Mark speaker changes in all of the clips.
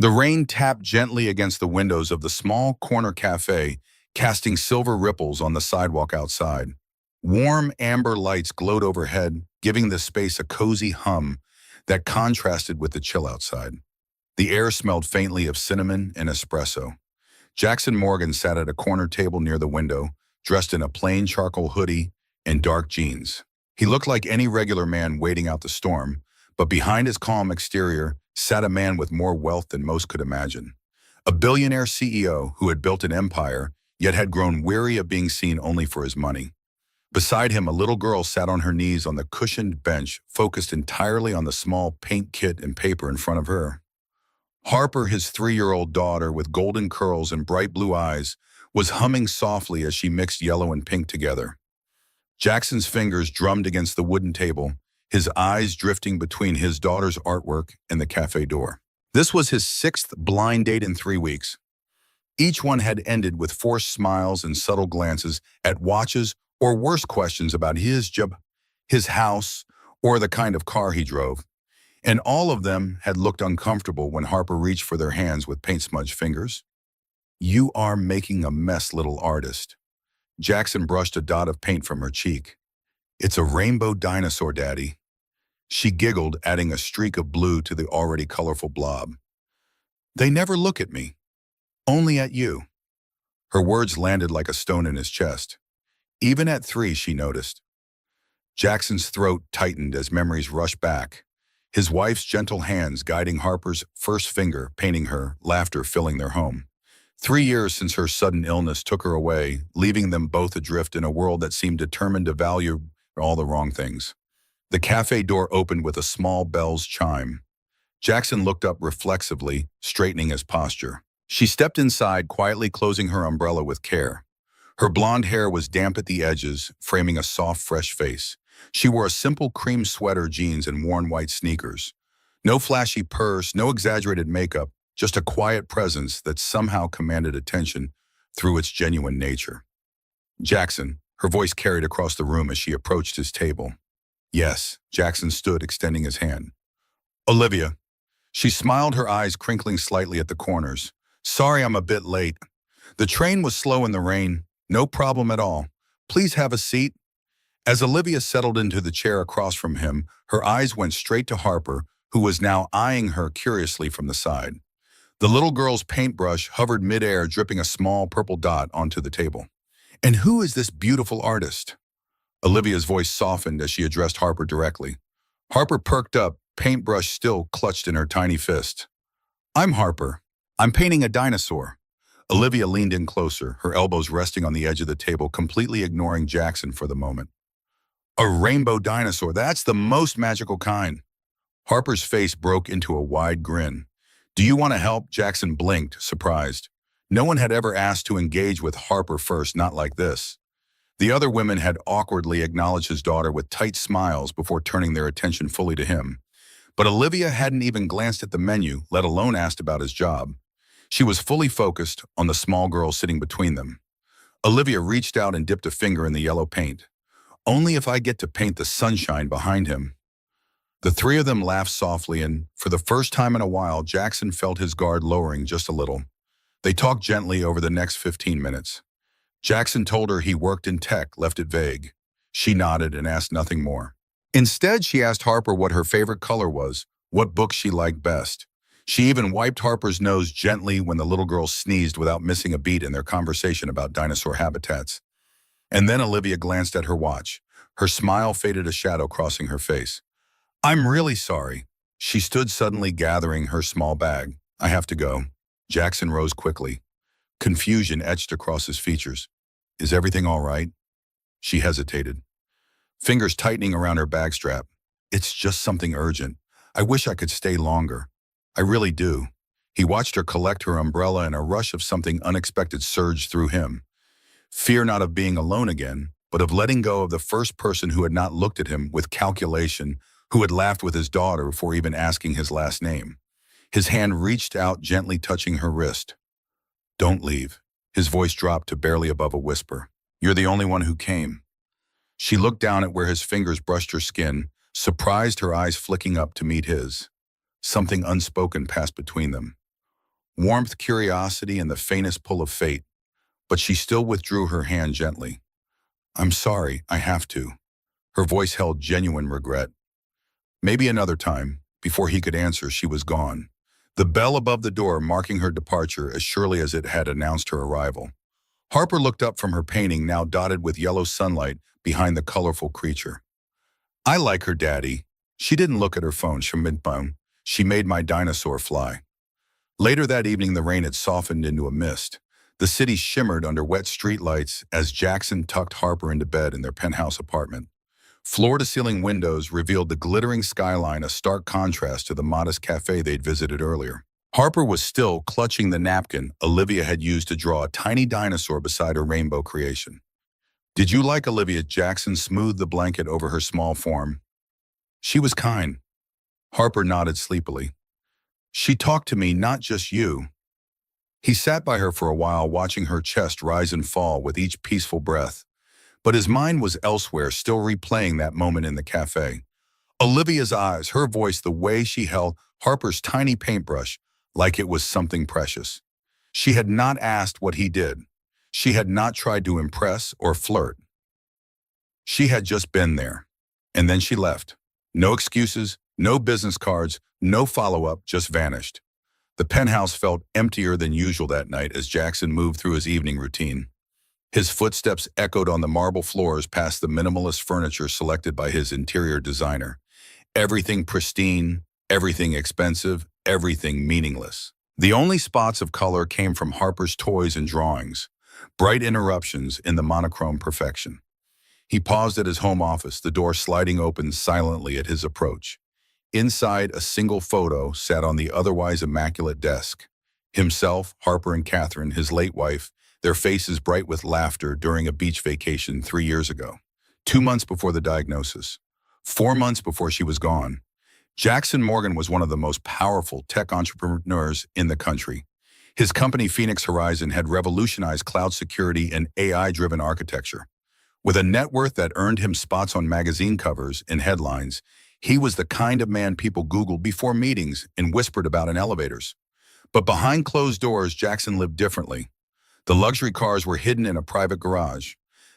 Speaker 1: The rain tapped gently against the windows of the small corner cafe, casting silver ripples on the sidewalk outside. Warm amber lights glowed overhead, giving the space a cozy hum that contrasted with the chill outside. The air smelled faintly of cinnamon and espresso. Jackson Morgan sat at a corner table near the window, dressed in a plain charcoal hoodie and dark jeans. He looked like any regular man waiting out the storm, but behind his calm exterior sat a man with more wealth than most could imagine. A billionaire CEO who had built an empire, yet had grown weary of being seen only for his money. Beside him, a little girl sat on her knees on the cushioned bench, focused entirely on the small paint kit and paper in front of her. Harper, his 3-year-old daughter with golden curls and bright blue eyes, was humming softly as she mixed yellow and pink together. Jackson's fingers drummed against the wooden table, his eyes drifting between his daughter's artwork and the cafe door. This was his 6th blind date in 3 weeks. Each one had ended with forced smiles and subtle glances at watches or worse questions about his job, his house, or the kind of car he drove. And all of them had looked uncomfortable when Harper reached for their hands with paint-smudged fingers. "You are making a mess, little artist." Jackson brushed a dot of paint from her cheek. "It's a rainbow dinosaur, Daddy." She giggled, adding a streak of blue to the already colorful blob. "They never look at me. Only at you." Her words landed like a stone in his chest. Even at 3, she noticed. Jackson's throat tightened as memories rushed back. His wife's gentle hands guiding Harper's first finger, painting her, laughter filling their home. 3 years since her sudden illness took her away, leaving them both adrift in a world that seemed determined to value all the wrong things. The cafe door opened with a small bell's chime. Jackson looked up reflexively, straightening his posture. She stepped inside, quietly closing her umbrella with care. Her blonde hair was damp at the edges, framing a soft, fresh face. She wore a simple cream sweater, jeans, and worn white sneakers. No flashy purse, no exaggerated makeup, just a quiet presence that somehow commanded attention through its genuine nature. "Jackson," her voice carried across the room as she approached his table. "Yes," Jackson stood, extending his hand. "Olivia." She smiled, her eyes crinkling slightly at the corners. "Sorry I'm a bit late. The train was slow in the rain. No problem at all. Please have a seat." As Olivia settled into the chair across from him, her eyes went straight to Harper, who was now eyeing her curiously from the side. The little girl's paintbrush hovered midair, dripping a small purple dot onto the table. "And who is this beautiful artist?" Olivia's voice softened as she addressed Harper directly. Harper perked up, paintbrush still clutched in her tiny fist. "I'm Harper. I'm painting a dinosaur." Olivia leaned in closer, her elbows resting on the edge of the table, completely ignoring Jackson for the moment. "A rainbow dinosaur, that's the most magical kind." Harper's face broke into a wide grin. "Do you want to help?" Jackson blinked, surprised. No one had ever asked to engage with Harper first, not like this. The other women had awkwardly acknowledged his daughter with tight smiles before turning their attention fully to him. But Olivia hadn't even glanced at the menu, let alone asked about his job. She was fully focused on the small girl sitting between them. Olivia reached out and dipped a finger in the yellow paint. "Only if I get to paint the sunshine behind him." The 3 of them laughed softly, and for the first time in a while, Jackson felt his guard lowering just a little. They talked gently over the next 15 minutes. Jackson told her he worked in tech, left it vague. She nodded and asked nothing more. Instead, she asked Harper what her favorite color was, what book she liked best. She even wiped Harper's nose gently when the little girl sneezed without missing a beat in their conversation about dinosaur habitats. And then Olivia glanced at her watch. Her smile faded, a shadow crossing her face. "I'm really sorry." She stood suddenly, gathering her small bag. "I have to go." Jackson rose quickly. Confusion etched across his features. "Is everything all right?" She hesitated, fingers tightening around her bag strap. "It's just something urgent. I wish I could stay longer. I really do." He watched her collect her umbrella, and a rush of something unexpected surged through him. Fear not of being alone again, but of letting go of the first person who had not looked at him with calculation, who had laughed with his daughter before even asking his last name. His hand reached out, gently touching her wrist. "Don't leave." His voice dropped to barely above a whisper. "You're the only one who came." She looked down at where his fingers brushed her skin, surprised, her eyes flicking up to meet his. Something unspoken passed between them. warmth, curiosity, and the faintest pull of fate, but she still withdrew her hand gently. I'm sorry, I have to. Her voice held genuine regret. Maybe another time. Before he could answer, she was gone. The bell above the door marking her departure as surely as it had announced her arrival. Harper looked up from her painting, now dotted with yellow sunlight behind the colorful creature. I like her, Daddy. She didn't look at her phone. She made my dinosaur fly. Later that evening, the rain had softened into a mist. The city shimmered under wet streetlights as Jackson tucked Harper into bed in their penthouse apartment. Floor-to-ceiling windows revealed the glittering skyline, a stark contrast to the modest cafe they'd visited earlier. Harper was still clutching the napkin Olivia had used to draw a tiny dinosaur beside her rainbow creation. Did you like Olivia? Jackson smoothed the blanket over her small form. She was kind. Harper nodded sleepily. She talked to me, not just you. He sat by her for a while, watching her chest rise and fall with each peaceful breath. But his mind was elsewhere, still replaying that moment in the cafe. Olivia's eyes, her voice, the way she held Harper's tiny paintbrush like it was something precious. She had not asked what he did. She had not tried to impress or flirt. She had just been there. And then she left. No excuses, no business cards, no follow-up, just vanished. The penthouse felt emptier than usual that night as Jackson moved through his evening routine. His footsteps echoed on the marble floors past the minimalist furniture selected by his interior designer. Everything pristine, everything expensive, everything meaningless. The only spots of color came from Harper's toys and drawings, bright interruptions in the monochrome perfection. He paused at his home office, the door sliding open silently at his approach. Inside, a single photo sat on the otherwise immaculate desk. Himself, Harper, and Catherine, his late wife, their faces bright with laughter during a beach vacation 3 years ago. 2 months before the diagnosis. 4 months before she was gone. Jackson Morgan was one of the most powerful tech entrepreneurs in the country. His company, Phoenix Horizon, had revolutionized cloud security and AI-driven architecture. With a net worth that earned him spots on magazine covers and headlines, he was the kind of man people Googled before meetings and whispered about in elevators. But behind closed doors, Jackson lived differently. The luxury cars were hidden in a private garage.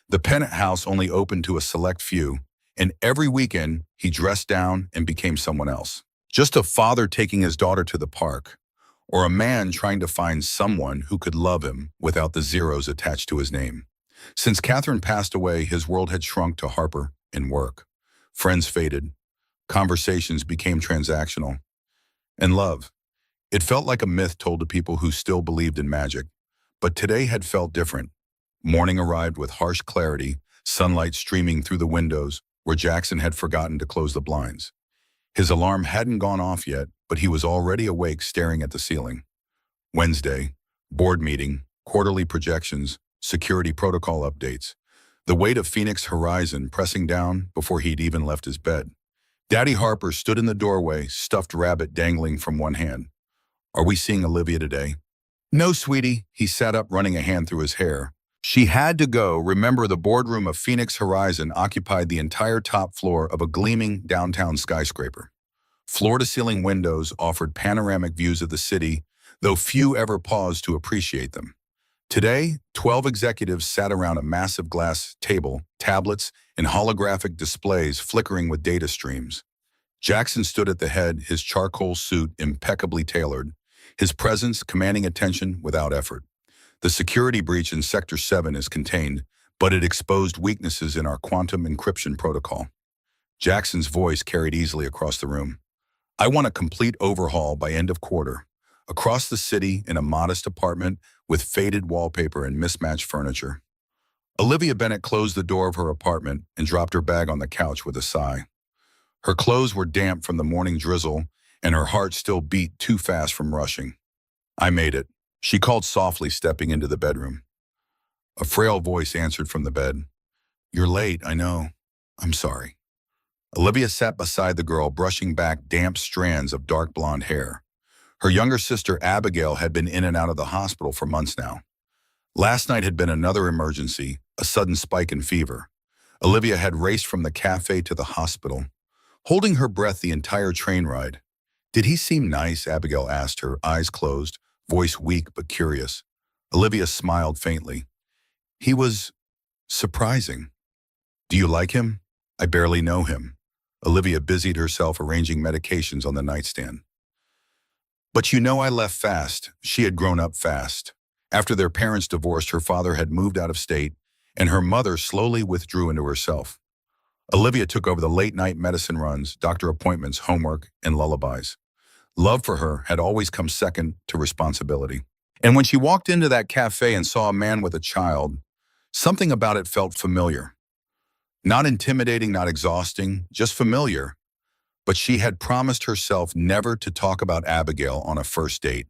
Speaker 1: The penthouse only opened to a select few, and every weekend he dressed down and became someone else. Just a father taking his daughter to the park, or a man trying to find someone who could love him without the zeros attached to his name. Since Catherine passed away, his world had shrunk to Harper and work. Friends faded. Conversations became transactional. And love. It felt like a myth told to people who still believed in magic. But today had felt different. Morning arrived with harsh clarity, sunlight streaming through the windows where Jackson had forgotten to close the blinds. His alarm hadn't gone off yet, but he was already awake, staring at the ceiling. Wednesday, board meeting, quarterly projections, security protocol updates. The weight of Phoenix Horizon pressing down before he'd even left his bed. Daddy Harper stood in the doorway, stuffed rabbit dangling from one hand. Are we seeing Olivia today? No, sweetie. He sat up, running a hand through his hair. She had to go. Remember, the boardroom of Phoenix Horizon occupied the entire top floor of a gleaming downtown skyscraper. Floor-to-ceiling windows offered panoramic views of the city, though few ever paused to appreciate them. Today, 12 executives sat around a massive glass table, tablets, and holographic displays flickering with data streams. Jackson stood at the head, his charcoal suit impeccably tailored, his presence commanding attention without effort. The security breach in Sector 7 is contained, but it exposed weaknesses in our quantum encryption protocol. Jackson's voice carried easily across the room. I want a complete overhaul by end of quarter. Across the city, in a modest apartment with faded wallpaper and mismatched furniture. Olivia Bennett closed the door of her apartment and dropped her bag on the couch with a sigh. Her clothes were damp from the morning drizzle, and her heart still beat too fast from rushing. I made it, she called softly, stepping into the bedroom. A frail voice answered from the bed. You're late, I know. I'm sorry. Olivia sat beside the girl, brushing back damp strands of dark blonde hair. Her younger sister, Abigail, had been in and out of the hospital for months now. Last night had been another emergency, a sudden spike in fever. Olivia had raced from the cafe to the hospital, holding her breath the entire train ride. Did he seem nice? Abigail asked, her eyes closed, voice weak but curious. Olivia smiled faintly. He was surprising. Do you like him? I barely know him. Olivia busied herself arranging medications on the nightstand. But you know I left fast. She had grown up fast. After their parents divorced, her father had moved out of state, and her mother slowly withdrew into herself. Olivia took over the late-night medicine runs, doctor appointments, homework, and lullabies. Love for her had always come second to responsibility. And when she walked into that cafe and saw a man with a child, something about it felt familiar. Not intimidating, not exhausting, just familiar. But she had promised herself never to talk about Abigail on a first date.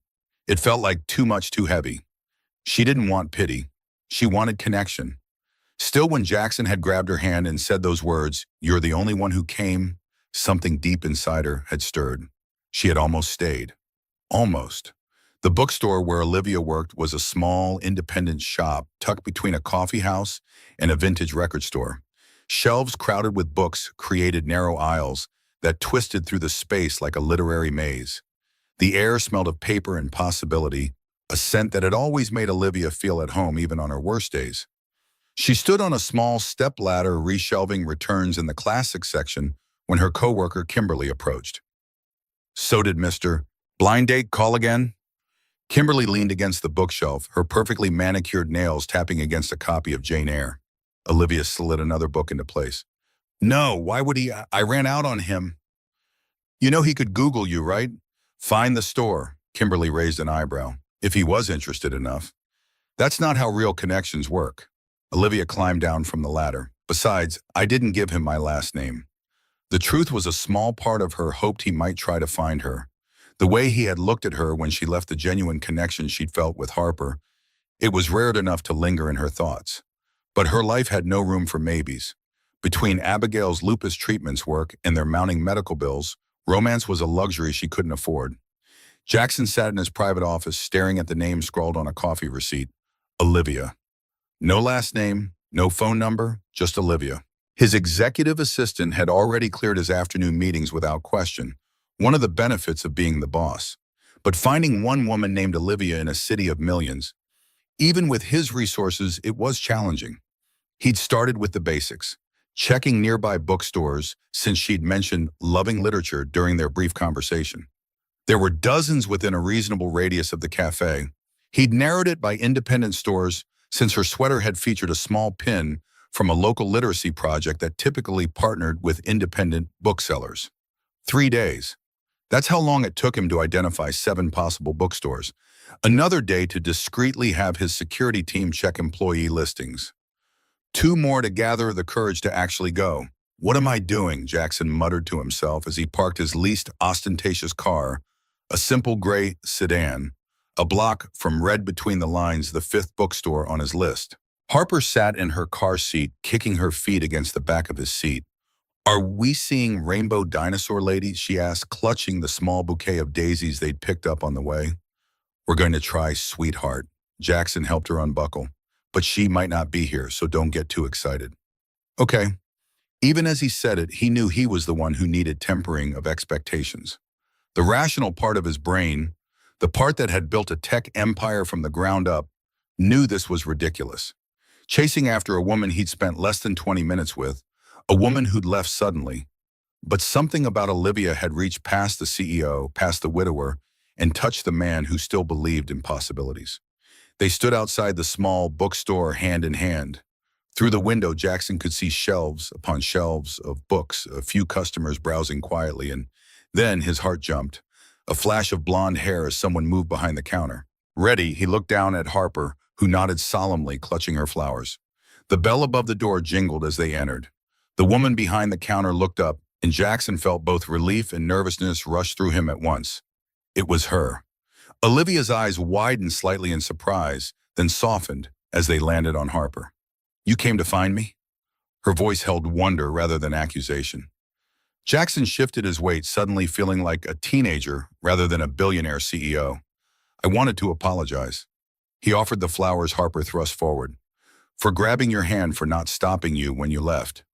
Speaker 1: It felt like too much, too heavy. She didn't want pity. She wanted connection. Still, when Jackson had grabbed her hand and said those words, "You're the only one who came," something deep inside her had stirred. She had almost stayed. Almost. The bookstore where Olivia worked was a small, independent shop tucked between a coffee house and a vintage record store. Shelves crowded with books created narrow aisles that twisted through the space like a literary maze. The air smelled of paper and possibility, a scent that had always made Olivia feel at home even on her worst days. She stood on a small stepladder reshelving returns in the classics section when her coworker Kimberly approached. "So did Mr. Blind Date call again?" Kimberly leaned against the bookshelf, her perfectly manicured nails tapping against a copy of Jane Eyre. Olivia slid another book into place. "No, why would he? I ran out on him." "You know he could Google you, right? Find the store." Kimberly raised an eyebrow. "If he was interested enough." "That's not how real connections work." Olivia climbed down from the ladder. "Besides, I didn't give him my last name." The truth was a small part of her hoped he might try to find her. The way he had looked at her when she left the genuine connection she'd felt with Harper, it was rare enough to linger in her thoughts. But her life had no room for maybes. Between Abigail's lupus treatments work and their mounting medical bills, romance was a luxury she couldn't afford. Jackson sat in his private office staring at the name scrawled on a coffee receipt. Olivia. No last name, no phone number, just Olivia. His executive assistant had already cleared his afternoon meetings without question, one of the benefits of being the boss. But finding one woman named Olivia in a city of millions, even with his resources, it was challenging. He'd started with the basics, checking nearby bookstores since she'd mentioned loving literature during their brief conversation. There were dozens within a reasonable radius of the cafe. He'd narrowed it by independent stores since her sweater had featured a small pin from a local literacy project that typically partnered with independent booksellers. 3 days. That's how long it took him to identify 7 possible bookstores. Another day to discreetly have his security team check employee listings. 2 more to gather the courage to actually go. "What am I doing?" Jackson muttered to himself as he parked his least ostentatious car, a simple gray sedan, a block from read between the lines the 5th bookstore on his list. Harper sat in her car seat, kicking her feet against the back of his seat. "Are we seeing rainbow dinosaur ladies?" she asked, clutching the small bouquet of daisies they'd picked up on the way. "We're going to try, sweetheart." Jackson helped her unbuckle. "But she might not be here, so don't get too excited." Okay. Even as he said it, he knew he was the one who needed tempering of expectations. The rational part of his brain, the part that had built a tech empire from the ground up, knew this was ridiculous. Chasing after a woman he'd spent less than 20 minutes with, a woman who'd left suddenly. But something about Olivia had reached past the CEO, past the widower, and touched the man who still believed in possibilities. They stood outside the small bookstore hand in hand. Through the window, Jackson could see shelves upon shelves of books, a few customers browsing quietly, and then his heart jumped. A flash of blonde hair as someone moved behind the counter. Ready, he looked down at Harper, who nodded solemnly, clutching her flowers. The bell above the door jingled as they entered. The woman behind the counter looked up, and Jackson felt both relief and nervousness rush through him at once. It was her. Olivia's eyes widened slightly in surprise, then softened as they landed on Harper. "You came to find me?" Her voice held wonder rather than accusation. Jackson shifted his weight, suddenly feeling like a teenager rather than a billionaire CEO. "I wanted to apologize." He offered the flowers. Harper thrust forward. "For grabbing your hand, for not stopping you when you left."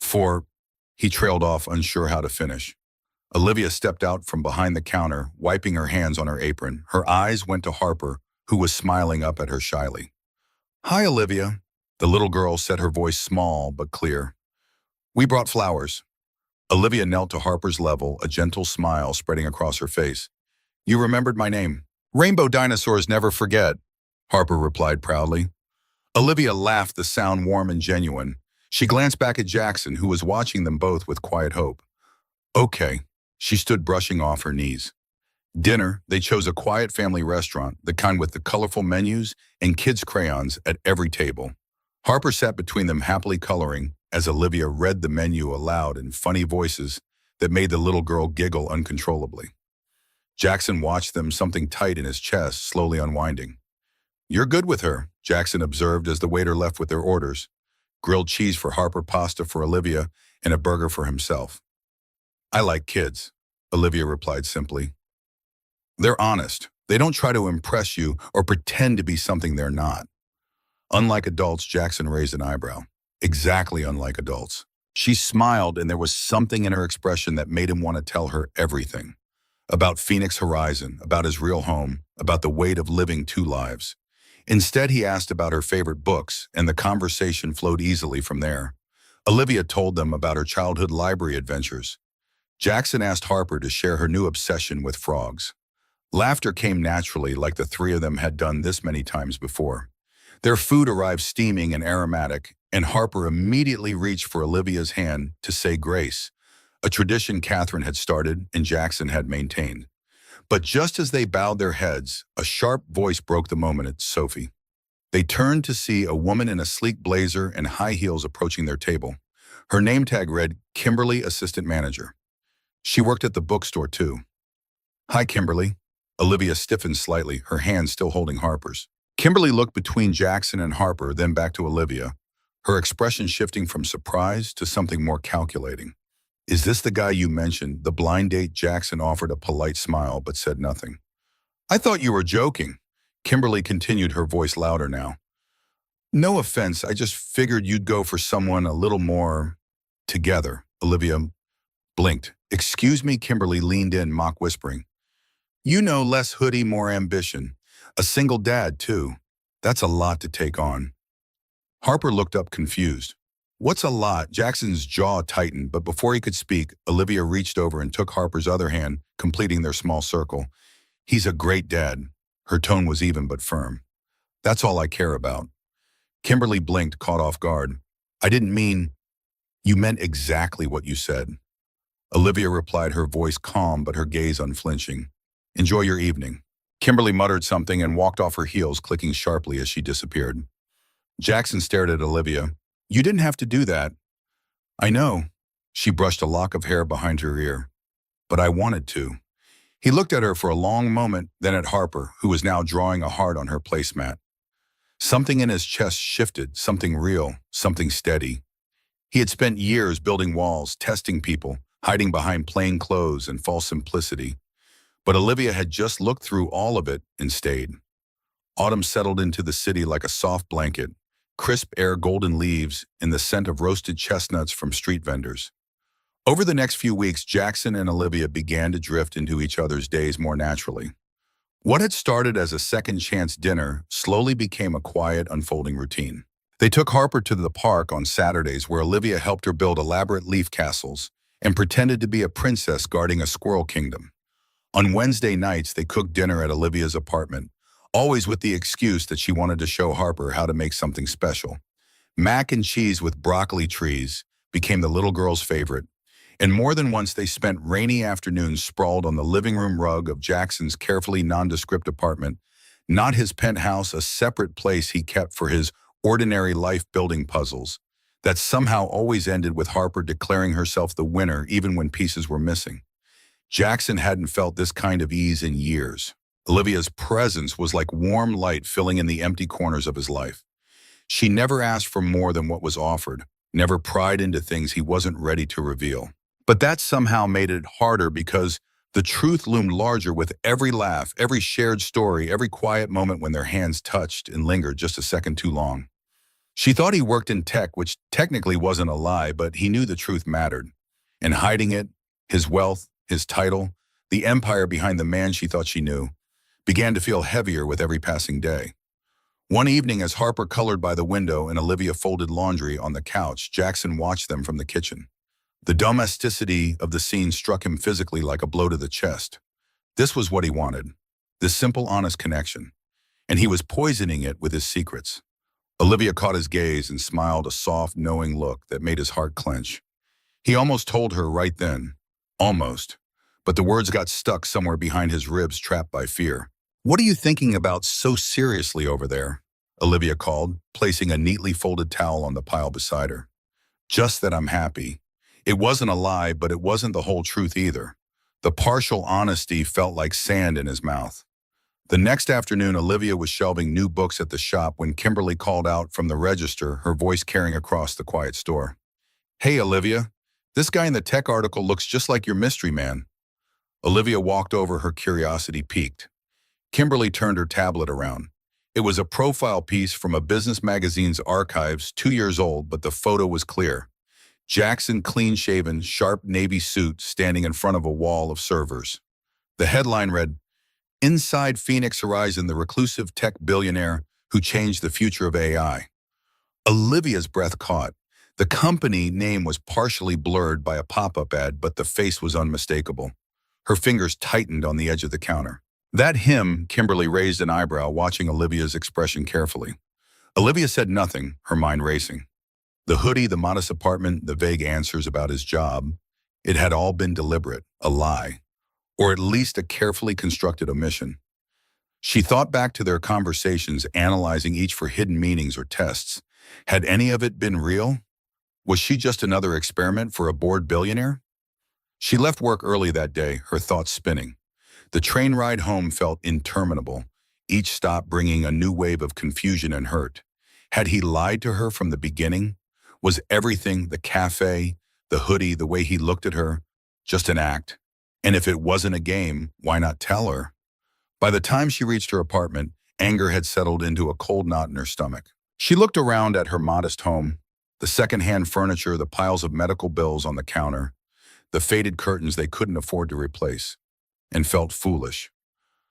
Speaker 1: "For..." He trailed off, unsure how to finish. Olivia stepped out from behind the counter, wiping her hands on her apron. Her eyes went to Harper, who was smiling up at her shyly. "Hi, Olivia." The little girl said, her voice small but clear. "We brought flowers." Olivia knelt to Harper's level, a gentle smile spreading across her face. "You remembered my name." "Rainbow dinosaurs never forget," Harper replied proudly. Olivia laughed, the sound warm and genuine. She glanced back at Jackson, who was watching them both with quiet hope. "Okay." She stood brushing off her knees. Dinner, they chose a quiet family restaurant, the kind with the colorful menus and kids' crayons at every table. Harper sat between them happily coloring as Olivia read the menu aloud in funny voices that made the little girl giggle uncontrollably. Jackson watched them, something tight in his chest slowly unwinding. "You're good with her," Jackson observed as the waiter left with their orders. Grilled cheese for Harper, pasta for Olivia, and a burger for himself. "I like kids," Olivia replied simply. "They're honest. They don't try to impress you or pretend to be something they're not." Unlike adults, Jackson raised an eyebrow. Exactly unlike adults. She smiled, and there was something in her expression that made him want to tell her everything. About Phoenix Horizon, about his real home, about the weight of living two lives. Instead, he asked about her favorite books, and the conversation flowed easily from there. Olivia told them about her childhood library adventures. Jackson asked Harper to share her new obsession with frogs. Laughter came naturally, like the three of them had done this many times before. Their food arrived steaming and aromatic, and Harper immediately reached for Olivia's hand to say grace, a tradition Catherine had started and Jackson had maintained. But just as they bowed their heads, a sharp voice broke the moment. "It's Sophie." They turned to see a woman in a sleek blazer and high heels approaching their table. Her name tag read, "Kimberly, Assistant Manager." She worked at the bookstore too. "Hi, Kimberly." Olivia stiffened slightly, her hand still holding Harper's. Kimberly looked between Jackson and Harper, then back to Olivia, her expression shifting from surprise to something more calculating. "Is this the guy you mentioned, the blind date?" Jackson offered a polite smile but said nothing. "I thought you were joking." Kimberly continued, her voice louder now. "No offense, I just figured you'd go for someone a little more together." Olivia blinked. "Excuse me," Kimberly leaned in, mock whispering. "You know, less hoodie, more ambition. A single dad, too. That's a lot to take on." Harper looked up confused. "What's a lot?" Jackson's jaw tightened, but before he could speak, Olivia reached over and took Harper's other hand, completing their small circle. "He's a great dad." Her tone was even but firm. "That's all I care about." Kimberly blinked, caught off guard. "I didn't mean—" "You meant exactly what you said." Olivia replied, her voice calm but her gaze unflinching. "Enjoy your evening." Kimberly muttered something and walked off her heels, clicking sharply as she disappeared. Jackson stared at Olivia. "You didn't have to do that." "I know." She brushed a lock of hair behind her ear. "But I wanted to." He looked at her for a long moment, then at Harper, who was now drawing a heart on her placemat. Something in his chest shifted, something real, something steady. He had spent years building walls, testing people, hiding behind plain clothes and false simplicity. But Olivia had just looked through all of it and stayed. Autumn settled into the city like a soft blanket, crisp air, golden leaves, and the scent of roasted chestnuts from street vendors. Over the next few weeks, Jackson and Olivia began to drift into each other's days more naturally. What had started as a second-chance dinner slowly became a quiet, unfolding routine. They took Harper to the park on Saturdays, where Olivia helped her build elaborate leaf castles and pretended to be a princess guarding a squirrel kingdom. On Wednesday nights, they cooked dinner at Olivia's apartment, always with the excuse that she wanted to show Harper how to make something special. Mac and cheese with broccoli trees became the little girl's favorite, and more than once they spent rainy afternoons sprawled on the living room rug of Jackson's carefully nondescript apartment, not his penthouse, a separate place he kept for his ordinary life building puzzles, that somehow always ended with Harper declaring herself the winner even when pieces were missing. Jackson hadn't felt this kind of ease in years. Olivia's presence was like warm light filling in the empty corners of his life. She never asked for more than what was offered, never pried into things he wasn't ready to reveal. But that somehow made it harder because the truth loomed larger with every laugh, every shared story, every quiet moment when their hands touched and lingered just a second too long. She thought he worked in tech, which technically wasn't a lie, but he knew the truth mattered. And hiding it, his wealth, his title, the empire behind the man she thought she knew, began to feel heavier with every passing day. One evening, as Harper colored by the window and Olivia folded laundry on the couch, Jackson watched them from the kitchen. The domesticity of the scene struck him physically like a blow to the chest. This was what he wanted, this simple, honest connection, and he was poisoning it with his secrets. Olivia caught his gaze and smiled a soft, knowing look that made his heart clench. He almost told her right then. Almost. But the words got stuck somewhere behind his ribs, trapped by fear. "What are you thinking about so seriously over there?" Olivia called, placing a neatly folded towel on the pile beside her. "Just that I'm happy." It wasn't a lie, but it wasn't the whole truth either. The partial honesty felt like sand in his mouth. The next afternoon, Olivia was shelving new books at the shop when Kimberly called out from the register, her voice carrying across the quiet store. "Hey, Olivia, this guy in the tech article looks just like your mystery man." Olivia walked over, her curiosity piqued. Kimberly turned her tablet around. It was a profile piece from a business magazine's archives, 2 years old, but the photo was clear. Jackson, clean-shaven, sharp navy suit, standing in front of a wall of servers. The headline read, "Inside Phoenix Horizon, the reclusive tech billionaire who changed the future of AI." Olivia's breath caught. The company name was partially blurred by a pop-up ad, but the face was unmistakable. Her fingers tightened on the edge of the counter. "That him," Kimberly raised an eyebrow, watching Olivia's expression carefully. Olivia said nothing, her mind racing. The hoodie, the modest apartment, the vague answers about his job, it had all been deliberate, a lie, or at least a carefully constructed omission. She thought back to their conversations, analyzing each for hidden meanings or tests. Had any of it been real? Was she just another experiment for a bored billionaire? She left work early that day, her thoughts spinning. The train ride home felt interminable, each stop bringing a new wave of confusion and hurt. Had he lied to her from the beginning? Was everything, the cafe, the hoodie, the way he looked at her, just an act? And if it wasn't a game, why not tell her? By the time she reached her apartment, anger had settled into a cold knot in her stomach. She looked around at her modest home, the second-hand furniture, the piles of medical bills on the counter, the faded curtains they couldn't afford to replace, and felt foolish.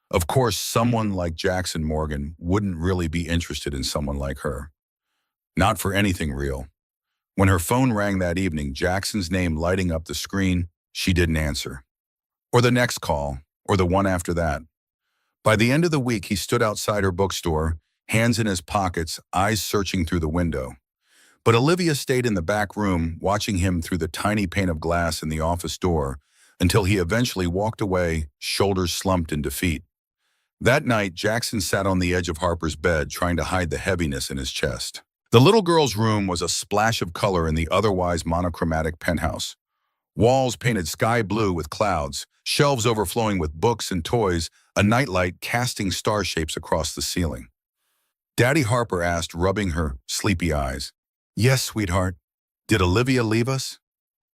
Speaker 1: Of course, someone like Jackson Morgan wouldn't really be interested in someone like her. Not for anything real. When her phone rang that evening, Jackson's name lighting up the screen, she didn't answer. Or the next call, or the one after that. By the end of the week, he stood outside her bookstore, hands in his pockets, eyes searching through the window. But Olivia stayed in the back room, watching him through the tiny pane of glass in the office door, until he eventually walked away, shoulders slumped in defeat. That night, Jackson sat on the edge of Harper's bed, trying to hide the heaviness in his chest. The little girl's room was a splash of color in the otherwise monochromatic penthouse. Walls painted sky blue with clouds, shelves overflowing with books and toys, a nightlight casting star shapes across the ceiling. Daddy, Harper asked, rubbing her sleepy eyes. "Yes, sweetheart. Did Olivia leave us?"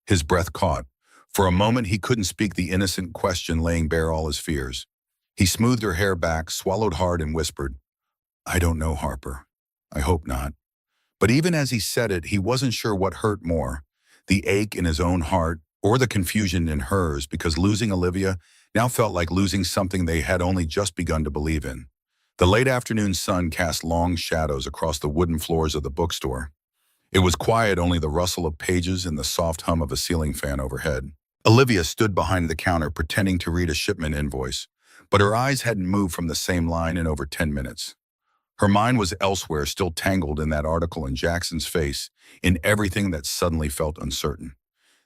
Speaker 1: His breath caught. For a moment, he couldn't speak the innocent question laying bare all his fears. He smoothed her hair back, swallowed hard, and whispered, "I don't know, Harper. I hope not." But even as he said it, he wasn't sure what hurt more, the ache in his own heart or the confusion in hers, because losing Olivia now felt like losing something they had only just begun to believe in. The late afternoon sun cast long shadows across the wooden floors of the bookstore. It was quiet, only the rustle of pages and the soft hum of a ceiling fan overhead. Olivia stood behind the counter, pretending to read a shipment invoice, but her eyes hadn't moved from the same line in over 10 minutes. Her mind was elsewhere, still tangled in that article, in Jackson's face, in everything that suddenly felt uncertain.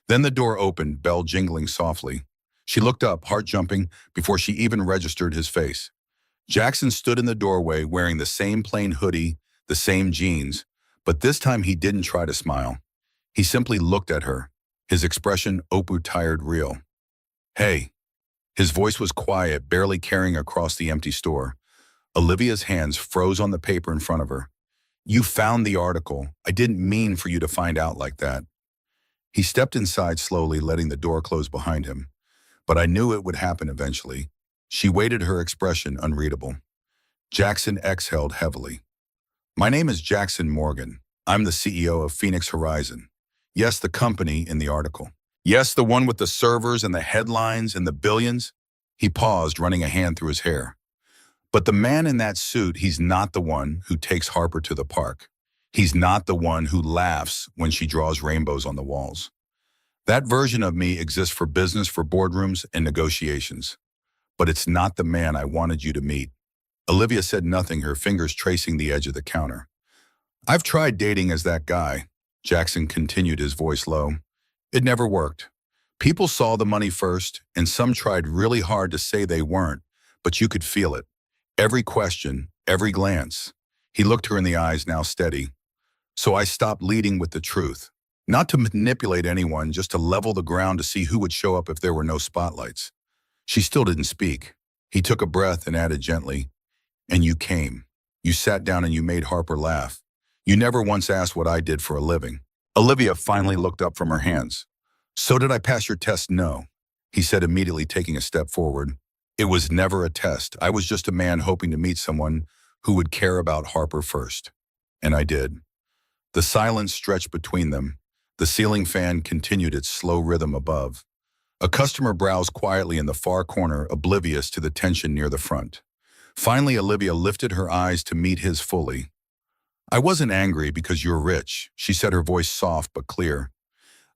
Speaker 1: Then the door opened, bell jingling softly. She looked up, heart jumping, before she even registered his face. Jackson stood in the doorway, wearing the same plain hoodie, the same jeans, but this time he didn't try to smile. He simply looked at her, his expression tired, real. "Hey." His voice was quiet, barely carrying across the empty store. Olivia's hands froze on the paper in front of her. "You found the article. I didn't mean for you to find out like that." He stepped inside slowly, letting the door close behind him. "But I knew it would happen eventually." She waited, her expression unreadable. Jackson exhaled heavily. "My name is Jackson Morgan. I'm the CEO of Phoenix Horizon. Yes, the company in the article." Yes, the one with the servers and the headlines and the billions? He paused, running a hand through his hair. But the man in that suit, he's not the one who takes Harper to the park. He's not the one who laughs when she draws rainbows on the walls. That version of me exists for business, for boardrooms and negotiations. But it's not the man I wanted you to meet. Olivia said nothing, her fingers tracing the edge of the counter. I've tried dating as that guy, Jackson continued, his voice low. It never worked. People saw the money first, and some tried really hard to say they weren't, but you could feel it. Every question, every glance. He looked her in the eyes, now steady. So I stopped leading with the truth. Not to manipulate anyone, just to level the ground to see who would show up if there were no spotlights. She still didn't speak. He took a breath and added gently, and you came. You sat down and you made Harper laugh. You never once asked what I did for a living. Olivia finally looked up from her hands. So did I pass your test? No, he said, immediately taking a step forward. It was never a test. I was just a man hoping to meet someone who would care about Harper first. And I did. The silence stretched between them. The ceiling fan continued its slow rhythm above. A customer browsed quietly in the far corner, oblivious to the tension near the front. Finally, Olivia lifted her eyes to meet his fully. I wasn't angry because you're rich, she said, her voice soft but clear.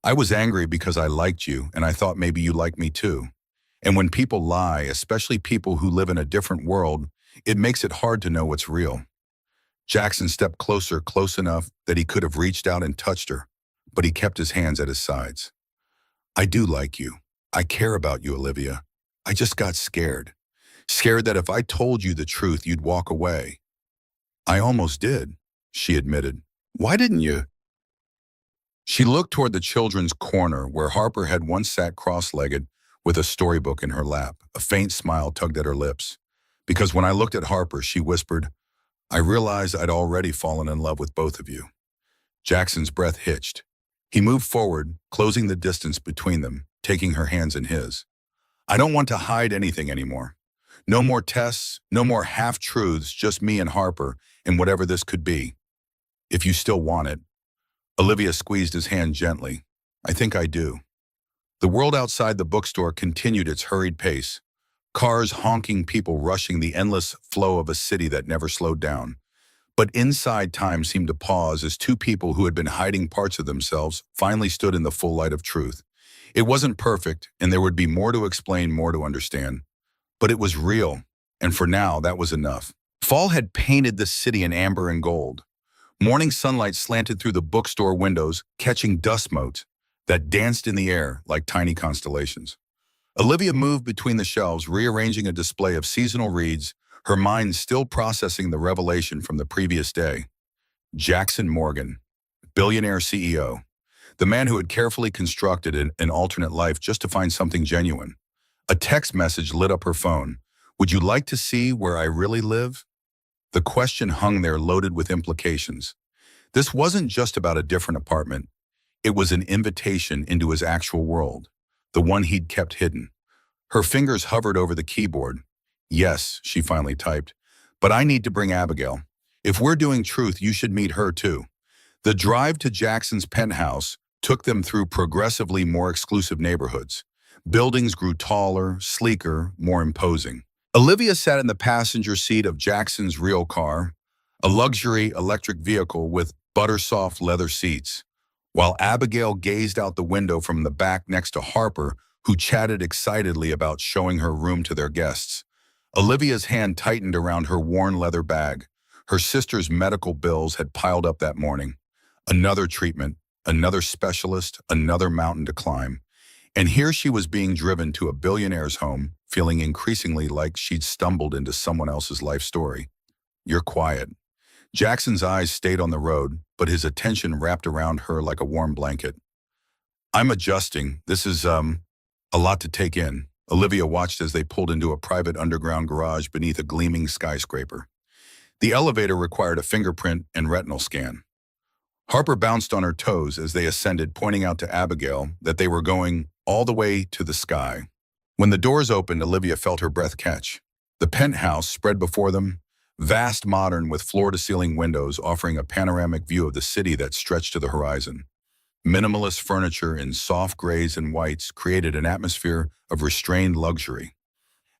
Speaker 1: I was angry because I liked you, and I thought maybe you liked me too. And when people lie, especially people who live in a different world, it makes it hard to know what's real. Jackson stepped closer, close enough that he could have reached out and touched her, but he kept his hands at his sides. I do like you. I care about you, Olivia. I just got scared. Scared that if I told you the truth, you'd walk away. I almost did, she admitted. Why didn't you? She looked toward the children's corner where Harper had once sat cross-legged with a storybook in her lap. A faint smile tugged at her lips. Because when I looked at Harper, she whispered, I realized I'd already fallen in love with both of you. Jackson's breath hitched. He moved forward, closing the distance between them, taking her hands in his. I don't want to hide anything anymore. No more tests, no more half-truths, just me and Harper, and whatever this could be. If you still want it. Olivia squeezed his hand gently. I think I do. The world outside the bookstore continued its hurried pace. Cars honking, people rushing, the endless flow of a city that never slowed down. But inside, time seemed to pause as two people who had been hiding parts of themselves finally stood in the full light of truth. It wasn't perfect, and there would be more to explain, more to understand. But it was real, and for now, that was enough. Fall had painted the city in amber and gold. Morning sunlight slanted through the bookstore windows, catching dust motes that danced in the air like tiny constellations. Olivia moved between the shelves, rearranging a display of seasonal reads, her mind still processing the revelation from the previous day. Jackson Morgan, billionaire CEO, the man who had carefully constructed an alternate life just to find something genuine. A text message lit up her phone. Would you like to see where I really live? The question hung there, loaded with implications. This wasn't just about a different apartment. It was an invitation into his actual world, the one he'd kept hidden. Her fingers hovered over the keyboard. Yes, she finally typed, but I need to bring Abigail. If we're doing truth, you should meet her too. The drive to Jackson's penthouse took them through progressively more exclusive neighborhoods. Buildings grew taller, sleeker, more imposing. Olivia sat in the passenger seat of Jackson's real car, a luxury electric vehicle with butter-soft leather seats, while Abigail gazed out the window from the back next to Harper, who chatted excitedly about showing her room to their guests. Olivia's hand tightened around her worn leather bag. Her sister's medical bills had piled up that morning. Another treatment, another specialist, another mountain to climb. And here she was being driven to a billionaire's home, feeling increasingly like she'd stumbled into someone else's life story. You're quiet. Jackson's eyes stayed on the road, but his attention wrapped around her like a warm blanket. I'm adjusting. This is, a lot to take in. Olivia watched as they pulled into a private underground garage beneath a gleaming skyscraper. The elevator required a fingerprint and retinal scan. Harper bounced on her toes as they ascended, pointing out to Abigail that they were going all the way to the sky. When the doors opened, Olivia felt her breath catch. The penthouse spread before them, vast, modern, with floor-to-ceiling windows offering a panoramic view of the city that stretched to the horizon. Minimalist furniture in soft grays and whites created an atmosphere of restrained luxury.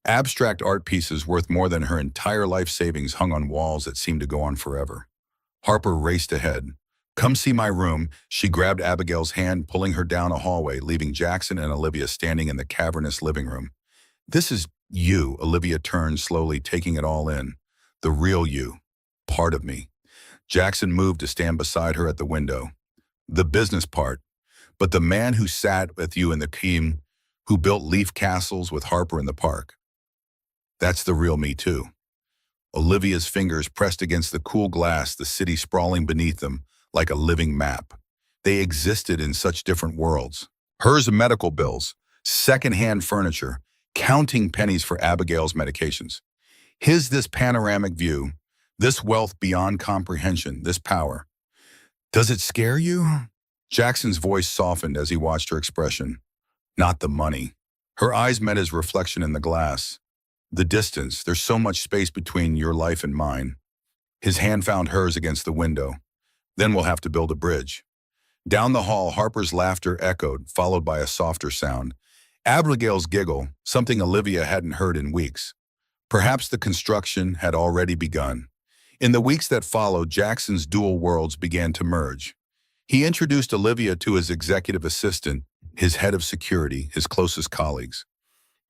Speaker 1: Abstract art pieces worth more than her entire life savings hung on walls that seemed to go on forever. Harper raced ahead. "Come see my room." She grabbed Abigail's hand, pulling her down a hallway, leaving Jackson and Olivia standing in the cavernous living room. "This is you," Olivia turned slowly, taking it all in. "The real you. Part of me." Jackson moved to stand beside her at the window. "The business part. But the man who sat with you in the team, who built leaf castles with Harper in the park. That's the real me too." Olivia's fingers pressed against the cool glass, the city sprawling beneath them like a living map. They existed in such different worlds. Hers medical bills, second-hand furniture, counting pennies for Abigail's medications. His this panoramic view, this wealth beyond comprehension, this power. "Does it scare you?" Jackson's voice softened as he watched her expression. "Not the money." Her eyes met his reflection in the glass. "The distance, there's so much space between your life and mine." His hand found hers against the window. "Then we'll have to build a bridge." Down the hall, Harper's laughter echoed, followed by a softer sound. Abigail's giggle, something Olivia hadn't heard in weeks. Perhaps the construction had already begun. In the weeks that followed, Jackson's dual worlds began to merge. He introduced Olivia to his executive assistant, his head of security, his closest colleagues.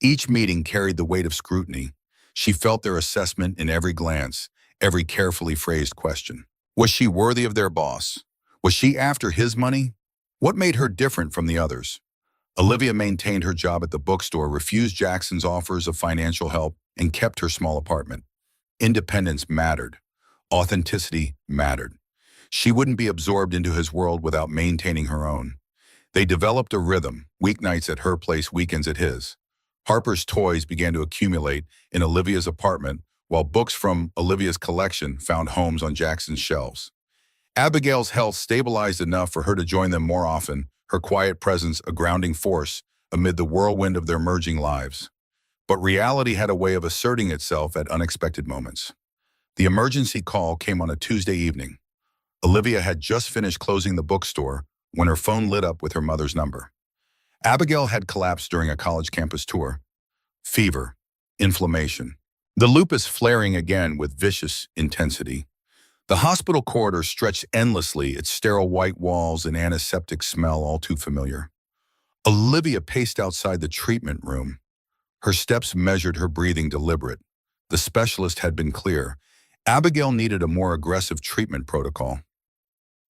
Speaker 1: Each meeting carried the weight of scrutiny. She felt their assessment in every glance, every carefully phrased question. Was she worthy of their boss? Was she after his money? What made her different from the others? Olivia maintained her job at the bookstore, refused Jackson's offers of financial help, and kept her small apartment. Independence mattered. Authenticity mattered. She wouldn't be absorbed into his world without maintaining her own. They developed a rhythm, weeknights at her place, weekends at his. Harper's toys began to accumulate in Olivia's apartment, while books from Olivia's collection found homes on Jackson's shelves. Abigail's health stabilized enough for her to join them more often, her quiet presence a grounding force amid the whirlwind of their merging lives. But reality had a way of asserting itself at unexpected moments. The emergency call came on a Tuesday evening. Olivia had just finished closing the bookstore when her phone lit up with her mother's number. Abigail had collapsed during a college campus tour. Fever, inflammation. The lupus flaring again with vicious intensity. The hospital corridor stretched endlessly, its sterile white walls and antiseptic smell all too familiar. Olivia paced outside the treatment room. Her steps measured, her breathing deliberate. The specialist had been clear. Abigail needed a more aggressive treatment protocol.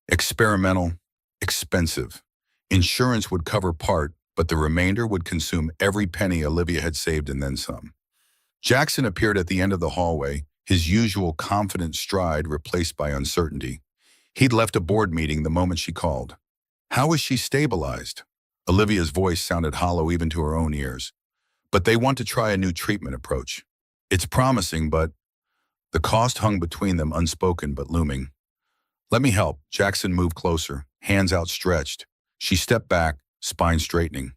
Speaker 1: Experimental, expensive. Insurance would cover part, but the remainder would consume every penny Olivia had saved and then some. Jackson appeared at the end of the hallway, his usual confident stride replaced by uncertainty. He'd left a board meeting the moment she called. "How is she stabilized?" Olivia's voice sounded hollow even to her own ears. "But they want to try a new treatment approach. It's promising, but..." The cost hung between them, unspoken but looming. "Let me help." Jackson moved closer, hands outstretched. She stepped back, spine straightening.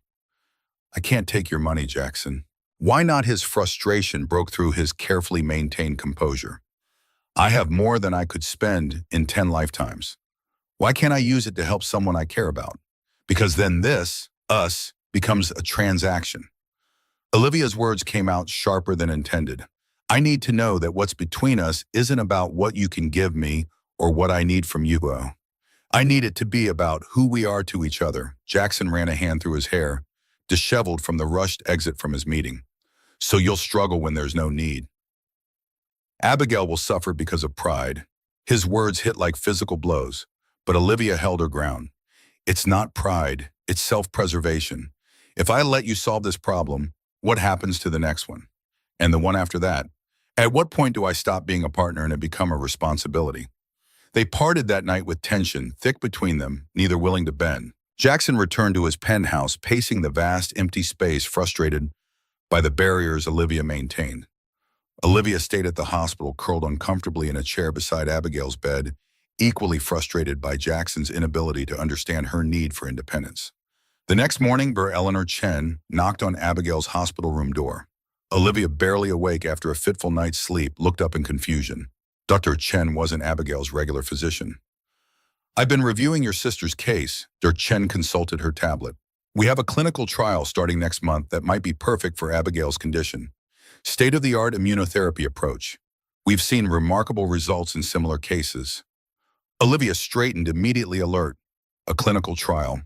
Speaker 1: "I can't take your money, Jackson." Why not? His frustration broke through his carefully maintained composure. "I have more than I could spend in 10 lifetimes. Why can't I use it to help someone I care about? Because then this, us, becomes a transaction." Olivia's words came out sharper than intended. "I need to know that what's between us isn't about what you can give me or what I need from you. I need it to be about who we are to each other." Jackson ran a hand through his hair, disheveled from the rushed exit from his meeting. "So you'll struggle when there's no need. Abigail will suffer because of pride." His words hit like physical blows, but Olivia held her ground. "It's not pride, it's self-preservation. If I let you solve this problem, what happens to the next one? And the one after that? At what point do I stop being a partner and it become a responsibility?" They parted that night with tension thick between them, neither willing to bend. Jackson returned to his penthouse, pacing the vast, empty space, frustrated by the barriers Olivia maintained. Olivia stayed at the hospital, curled uncomfortably in a chair beside Abigail's bed, equally frustrated by Jackson's inability to understand her need for independence. The next morning, Eleanor Chen knocked on Abigail's hospital room door. Olivia, barely awake after a fitful night's sleep, looked up in confusion. Dr. Chen wasn't Abigail's regular physician. I've been reviewing your sister's case. Chen consulted her tablet. We have a clinical trial starting next month that might be perfect for Abigail's condition. State-of-the-art immunotherapy approach. We've seen remarkable results in similar cases. Olivia straightened, immediately alert. A clinical trial.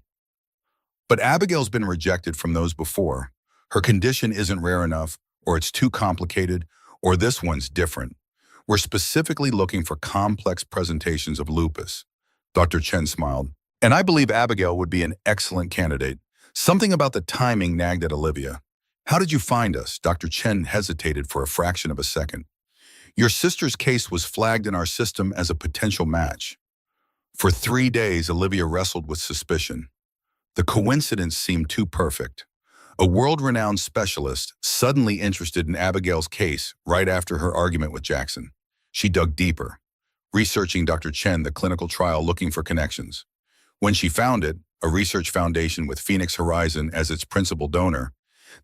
Speaker 1: But Abigail's been rejected from those before. Her condition isn't rare enough, or it's too complicated, or this one's different. We're specifically looking for complex presentations of lupus. Dr. Chen smiled. And I believe Abigail would be an excellent candidate. Something about the timing nagged at Olivia. How did you find us? Dr. Chen hesitated for a fraction of a second. Your sister's case was flagged in our system as a potential match. For 3 days, Olivia wrestled with suspicion. The coincidence seemed too perfect. A world-renowned specialist suddenly interested in Abigail's case right after her argument with Jackson. She dug deeper, researching Dr. Chen, the clinical trial, looking for connections. When she found it, a research foundation with Phoenix Horizon as its principal donor,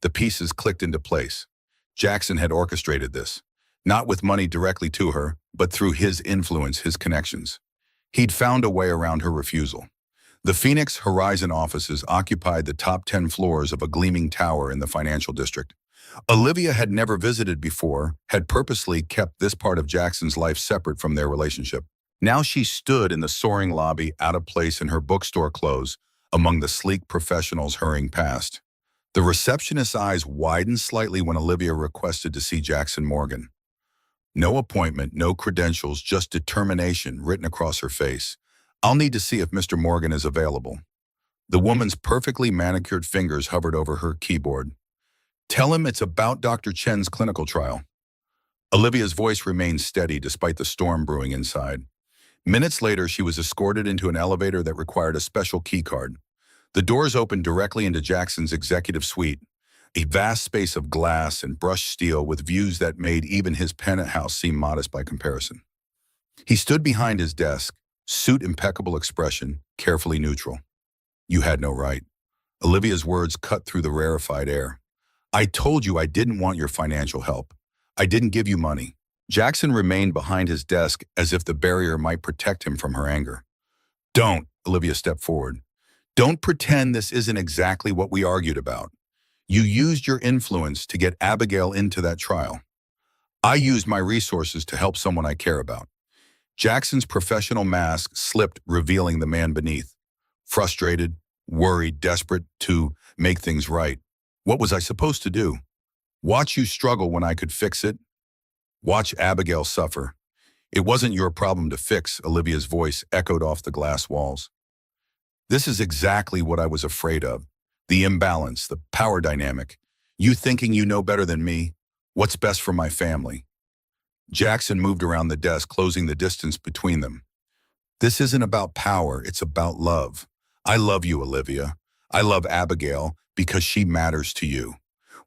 Speaker 1: the pieces clicked into place. Jackson had orchestrated this, not with money directly to her, but through his influence, his connections. He'd found a way around her refusal. The Phoenix Horizon offices occupied the top 10 floors of a gleaming tower in the financial district. Olivia had never visited before, had purposely kept this part of Jackson's life separate from their relationship. Now she stood in the soaring lobby, out of place in her bookstore clothes, among the sleek professionals hurrying past. The receptionist's eyes widened slightly when Olivia requested to see Jackson Morgan. No appointment, no credentials, just determination written across her face. I'll need to see if Mr. Morgan is available. The woman's perfectly manicured fingers hovered over her keyboard. Tell him it's about Dr. Chen's clinical trial. Olivia's voice remained steady despite the storm brewing inside. Minutes later, she was escorted into an elevator that required a special keycard. The doors opened directly into Jackson's executive suite, a vast space of glass and brushed steel with views that made even his penthouse seem modest by comparison. He stood behind his desk, suit impeccable expression, carefully neutral. You had no right. Olivia's words cut through the rarefied air. I told you I didn't want your financial help. I didn't give you money. Jackson remained behind his desk as if the barrier might protect him from her anger. Don't, Olivia stepped forward. Don't pretend this isn't exactly what we argued about. You used your influence to get Abigail into that trial. I used my resources to help someone I care about. Jackson's professional mask slipped, revealing the man beneath. Frustrated, worried, desperate to make things right. What was I supposed to do? Watch you struggle when I could fix it? Watch Abigail suffer. It wasn't your problem to fix, Olivia's voice echoed off the glass walls. This is exactly what I was afraid of. The imbalance, the power dynamic. You thinking you know better than me. What's best for my family? Jackson moved around the desk, closing the distance between them. This isn't about power, it's about love. I love you, Olivia. I love Abigail because she matters to you.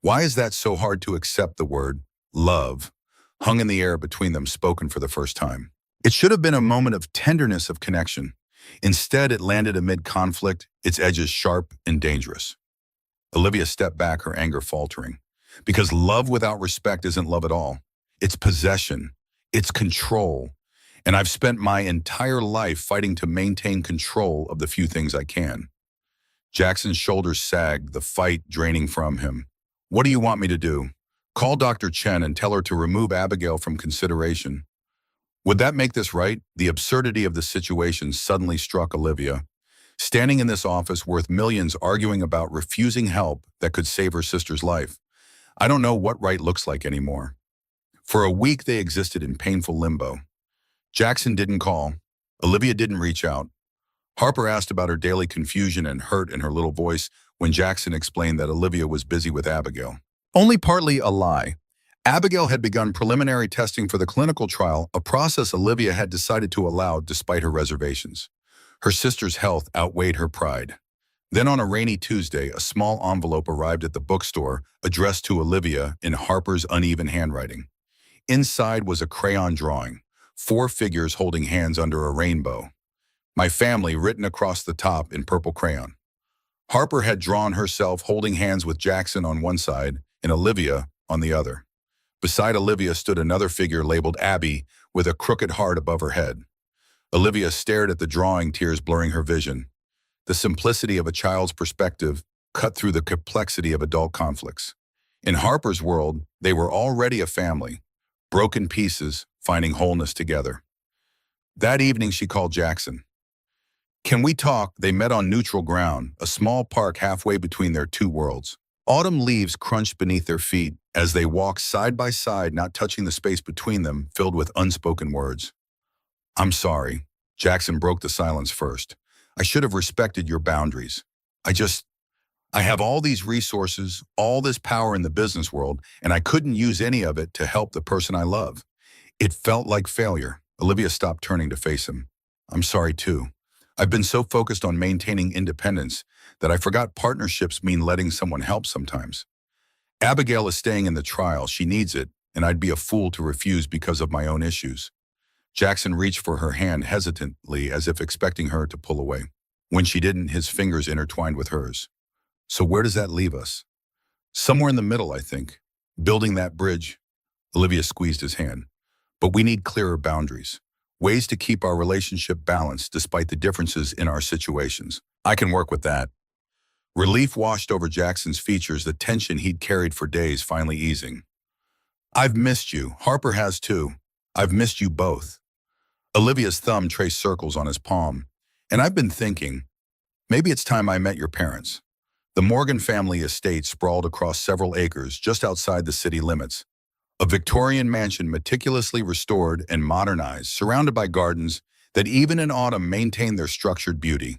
Speaker 1: Why is that so hard to accept? The word love hung in the air between them, spoken for the first time. It should have been a moment of tenderness, of connection. Instead, it landed amid conflict, its edges sharp and dangerous. Olivia stepped back, her anger faltering. Because love without respect isn't love at all. It's possession. It's control. And I've spent my entire life fighting to maintain control of the few things I can. Jackson's shoulders sagged, the fight draining from him. What do you want me to do? Call Dr. Chen and tell her to remove Abigail from consideration. Would that make this right? The absurdity of the situation suddenly struck Olivia. Standing in this office worth millions, arguing about refusing help that could save her sister's life. I don't know what right looks like anymore. For a week, they existed in painful limbo. Jackson didn't call. Olivia didn't reach out. Harper asked about her daily confusion and hurt in her little voice when Jackson explained that Olivia was busy with Abigail. Only partly a lie. Abigail had begun preliminary testing for the clinical trial, a process Olivia had decided to allow despite her reservations. Her sister's health outweighed her pride. Then on a rainy Tuesday, a small envelope arrived at the bookstore addressed to Olivia in Harper's uneven handwriting. Inside was a crayon drawing, 4 figures holding hands under a rainbow. My family written across the top in purple crayon. Harper had drawn herself holding hands with Jackson on one side and Olivia on the other. Beside Olivia stood another figure labeled Abby with a crooked heart above her head. Olivia stared at the drawing, tears blurring her vision. The simplicity of a child's perspective cut through the complexity of adult conflicts. In Harper's world, they were already a family, broken pieces, finding wholeness together. That evening, she called Jackson. Can we talk? They met on neutral ground, a small park halfway between their two worlds. Autumn leaves crunched beneath their feet as they walked side by side, not touching the space between them, filled with unspoken words. I'm sorry. Jackson broke the silence first. I should have respected your boundaries. I have all these resources, all this power in the business world, and I couldn't use any of it to help the person I love. It felt like failure. Olivia stopped, turning to face him. I'm sorry too. I've been so focused on maintaining independence that I forgot partnerships mean letting someone help sometimes. Abigail is staying in the trial. She needs it, and I'd be a fool to refuse because of my own issues. Jackson reached for her hand hesitantly, as if expecting her to pull away. When she didn't, his fingers intertwined with hers. So where does that leave us? Somewhere in the middle, I think. Building that bridge. Olivia squeezed his hand. But we need clearer boundaries. Ways to keep our relationship balanced despite the differences in our situations. I can work with that. Relief washed over Jackson's features, the tension he'd carried for days finally easing. I've missed you. Harper has too. I've missed you both. Olivia's thumb traced circles on his palm. And I've been thinking, maybe it's time I met your parents. The Morgan family estate sprawled across several acres just outside the city limits. A Victorian mansion meticulously restored and modernized, surrounded by gardens that even in autumn maintained their structured beauty.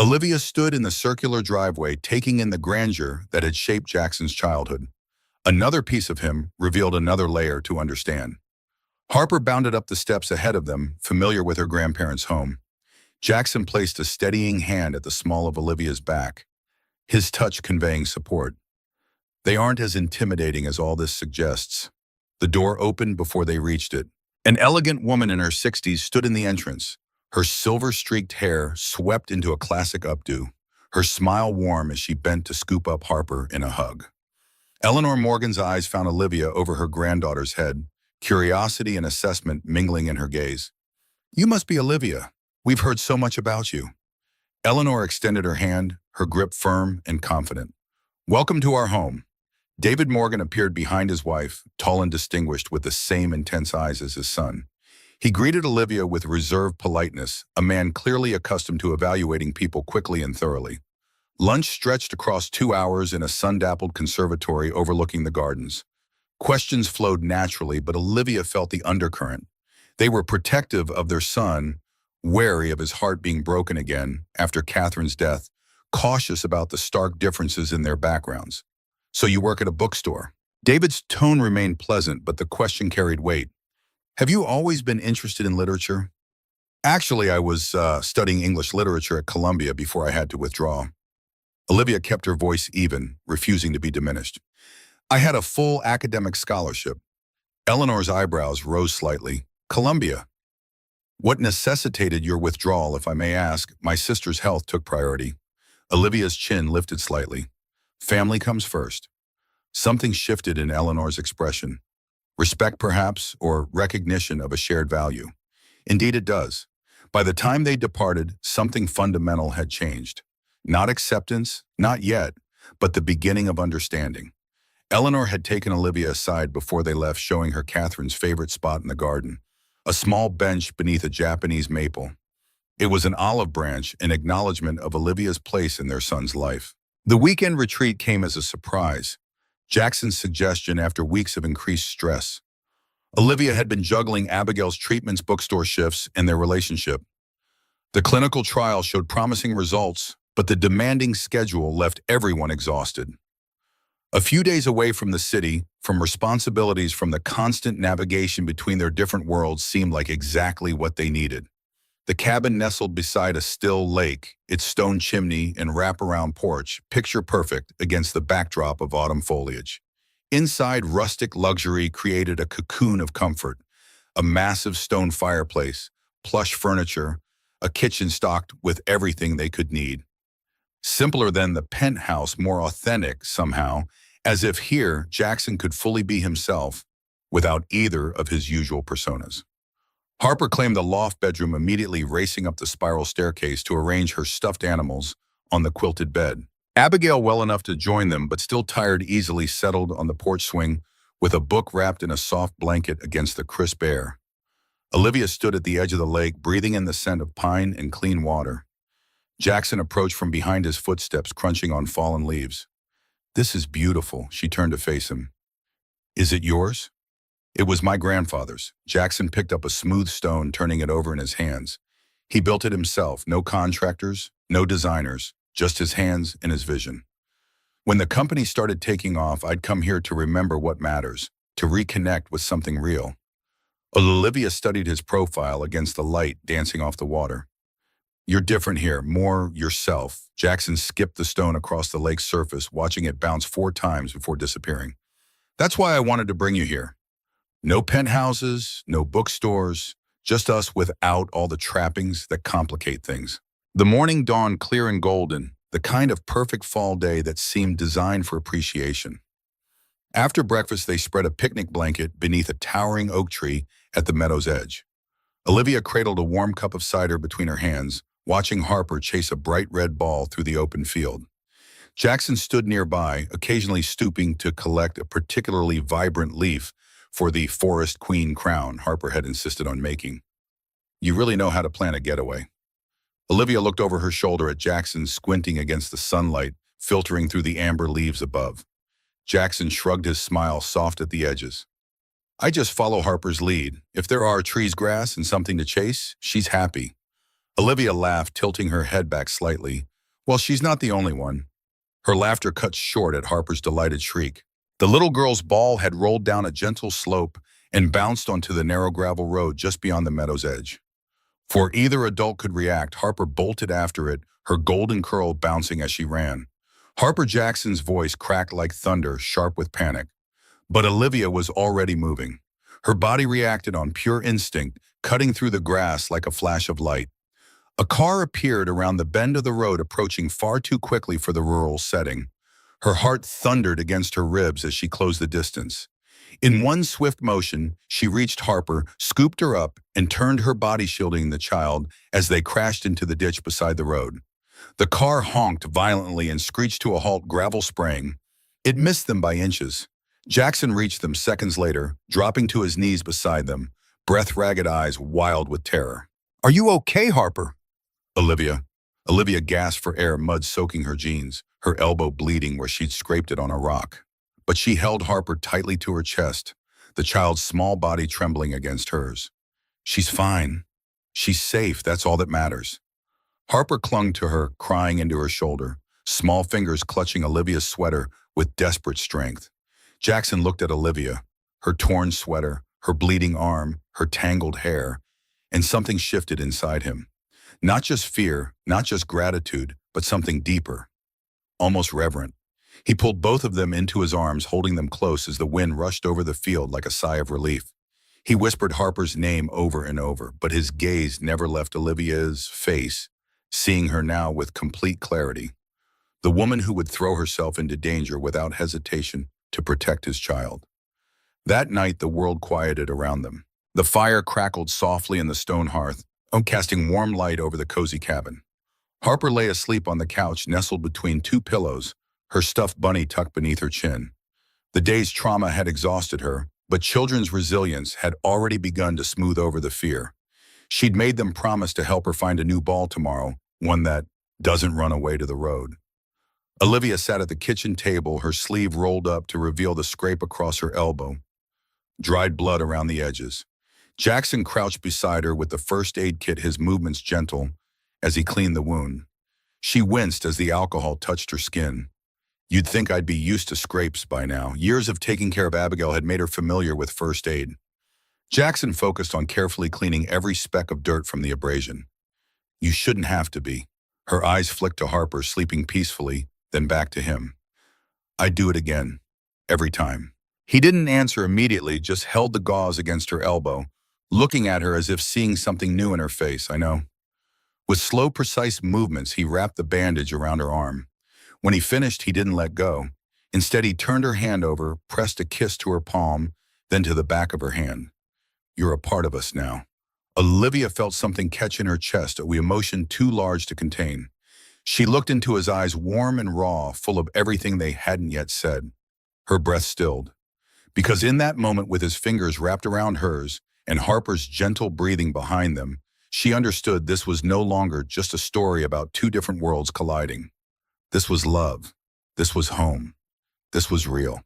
Speaker 1: Olivia stood in the circular driveway, taking in the grandeur that had shaped Jackson's childhood. Another piece of him revealed another layer to understand. Harper bounded up the steps ahead of them, familiar with her grandparents' home. Jackson placed a steadying hand at the small of Olivia's back, his touch conveying support. They aren't as intimidating as all this suggests. The door opened before they reached it. An elegant woman in her 60s stood in the entrance, her silver-streaked hair swept into a classic updo, her smile warm as she bent to scoop up Harper in a hug. Eleanor Morgan's eyes found Olivia over her granddaughter's head, curiosity and assessment mingling in her gaze. You must be Olivia. We've heard so much about you. Eleanor extended her hand, her grip firm and confident. Welcome to our home. David Morgan appeared behind his wife, tall and distinguished with the same intense eyes as his son. He greeted Olivia with reserved politeness, a man clearly accustomed to evaluating people quickly and thoroughly. Lunch stretched across 2 hours in a sun-dappled conservatory overlooking the gardens. Questions flowed naturally, but Olivia felt the undercurrent. They were protective of their son, wary of his heart being broken again after Catherine's death, cautious about the stark differences in their backgrounds. So you work at a bookstore? David's tone remained pleasant, but the question carried weight. Have you always been interested in literature? Actually, I was studying English literature at Columbia before I had to withdraw. Olivia kept her voice even, refusing to be diminished. I had a full academic scholarship. Eleanor's eyebrows rose slightly. Columbia. What necessitated your withdrawal, if I may ask? My sister's health took priority. Olivia's chin lifted slightly. Family comes first. Something shifted in Eleanor's expression. Respect, perhaps, or recognition of a shared value. Indeed, it does. By the time they departed, something fundamental had changed. Not acceptance, not yet, but the beginning of understanding. Eleanor had taken Olivia aside before they left, showing her Catherine's favorite spot in the garden, a small bench beneath a Japanese maple. It was an olive branch, an acknowledgement of Olivia's place in their son's life. The weekend retreat came as a surprise. Jackson's suggestion after weeks of increased stress. Olivia had been juggling Abigail's treatments, bookstore shifts, and their relationship. The clinical trial showed promising results, but the demanding schedule left everyone exhausted. A few days away from the city, from responsibilities, from the constant navigation between their different worlds seemed like exactly what they needed. The cabin nestled beside a still lake, its stone chimney and wraparound porch, picture perfect against the backdrop of autumn foliage. Inside, rustic luxury created a cocoon of comfort, a massive stone fireplace, plush furniture, a kitchen stocked with everything they could need. Simpler than the penthouse, more authentic somehow, as if here Jackson could fully be himself without either of his usual personas. Harper claimed the loft bedroom, immediately racing up the spiral staircase to arrange her stuffed animals on the quilted bed. Abigail, well enough to join them, but still tired, easily settled on the porch swing with a book wrapped in a soft blanket against the crisp air. Olivia stood at the edge of the lake, breathing in the scent of pine and clean water. Jackson approached from behind, his footsteps crunching on fallen leaves. "This is beautiful," she turned to face him. "Is it yours?" "It was my grandfather's." Jackson picked up a smooth stone, turning it over in his hands. He built it himself, no contractors, no designers, just his hands and his vision. "When the company started taking off, I'd come here to remember what matters, to reconnect with something real." Olivia studied his profile against the light dancing off the water. "You're different here, more yourself." Jackson skipped the stone across the lake's surface, watching it bounce 4 times before disappearing. "That's why I wanted to bring you here. No penthouses, no bookstores, just us without all the trappings that complicate things." The morning dawned clear and golden, the kind of perfect fall day that seemed designed for appreciation. After breakfast, they spread a picnic blanket beneath a towering oak tree at the meadow's edge. Olivia cradled a warm cup of cider between her hands, watching Harper chase a bright red ball through the open field. Jackson stood nearby, occasionally stooping to collect a particularly vibrant leaf for the forest queen crown Harper had insisted on making. "You really know how to plan a getaway." Olivia looked over her shoulder at Jackson, squinting against the sunlight filtering through the amber leaves above. Jackson shrugged, his smile soft at the edges. "I just follow Harper's lead. If there are trees, grass, and something to chase, she's happy." Olivia laughed, tilting her head back slightly. "Well, she's not the only one." Her laughter cut short at Harper's delighted shriek. The little girl's ball had rolled down a gentle slope and bounced onto the narrow gravel road just beyond the meadow's edge. Before either adult could react, Harper bolted after it, her golden curl bouncing as she ran. Harper Jackson's voice cracked like thunder, sharp with panic. But Olivia was already moving. Her body reacted on pure instinct, cutting through the grass like a flash of light. A car appeared around the bend of the road, approaching far too quickly for the rural setting. Her heart thundered against her ribs as she closed the distance. In one swift motion, she reached Harper, scooped her up, and turned her body, shielding the child as they crashed into the ditch beside the road. The car honked violently and screeched to a halt, gravel spraying. It missed them by inches. Jackson reached them seconds later, dropping to his knees beside them, breath-ragged eyes wild with terror. "Are you okay, Harper?" Olivia. Olivia gasped for air, mud soaking her jeans, her elbow bleeding where she'd scraped it on a rock. But she held Harper tightly to her chest, the child's small body trembling against hers. "She's fine. She's safe, that's all that matters." Harper clung to her, crying into her shoulder, small fingers clutching Olivia's sweater with desperate strength. Jackson looked at Olivia, her torn sweater, her bleeding arm, her tangled hair, and something shifted inside him. Not just fear, not just gratitude, but something deeper, almost reverent. He pulled both of them into his arms, holding them close as the wind rushed over the field like a sigh of relief. He whispered Harper's name over and over, but his gaze never left Olivia's face, seeing her now with complete clarity. The woman who would throw herself into danger without hesitation to protect his child. That night, the world quieted around them. The fire crackled softly in the stone hearth, casting warm light over the cozy cabin. Harper lay asleep on the couch, nestled between 2 pillows, her stuffed bunny tucked beneath her chin. The day's trauma had exhausted her, but children's resilience had already begun to smooth over the fear. She'd made them promise to help her find a new ball tomorrow, one that doesn't run away to the road. Olivia sat at the kitchen table, her sleeve rolled up to reveal the scrape across her elbow, dried blood around the edges. Jackson crouched beside her with the first aid kit, his movements gentle as he cleaned the wound. She winced as the alcohol touched her skin. You'd think I'd be used to scrapes by now. Years of taking care of Abigail had made her familiar with first aid. Jackson focused on carefully cleaning every speck of dirt from the abrasion. You shouldn't have to be. Her eyes flicked to Harper, sleeping peacefully, then back to him. I'd do it again. Every time. He didn't answer immediately, just held the gauze against her elbow, looking at her as if seeing something new in her face. I know. With slow, precise movements, he wrapped the bandage around her arm. When he finished, he didn't let go. Instead, he turned her hand over, pressed a kiss to her palm, then to the back of her hand. You're a part of us now. Olivia felt something catch in her chest, a emotion too large to contain. She looked into his eyes, warm and raw, full of everything they hadn't yet said. Her breath stilled. Because in that moment, with his fingers wrapped around hers and Harper's gentle breathing behind them, she understood this was no longer just a story about two different worlds colliding. This was love. This was home. This was real.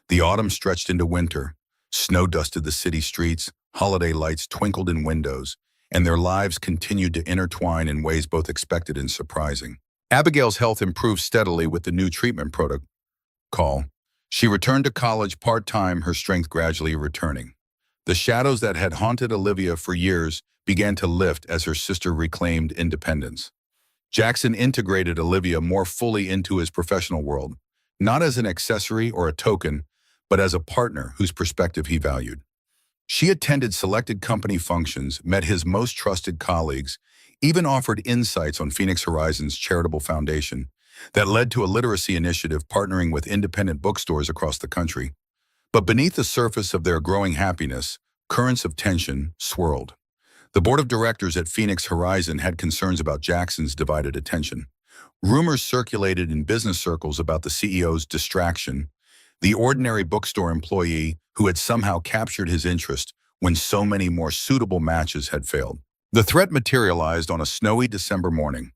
Speaker 1: The autumn stretched into winter. Snow dusted the city streets, holiday lights twinkled in windows, and their lives continued to intertwine in ways both expected and surprising. Abigail's health improved steadily with the new treatment protocol. She returned to college part-time, her strength gradually returning. The shadows that had haunted Olivia for years began to lift as her sister reclaimed independence. Jackson integrated Olivia more fully into his professional world, not as an accessory or a token, but as a partner whose perspective he valued. She attended selected company functions, met his most trusted colleagues, even offered insights on Phoenix Horizon's charitable foundation that led to a literacy initiative partnering with independent bookstores across the country. But beneath the surface of their growing happiness, currents of tension swirled. The board of directors at Phoenix Horizon had concerns about Jackson's divided attention. Rumors circulated in business circles about the CEO's distraction, the ordinary bookstore employee who had somehow captured his interest when so many more suitable matches had failed. The threat materialized on a snowy December morning.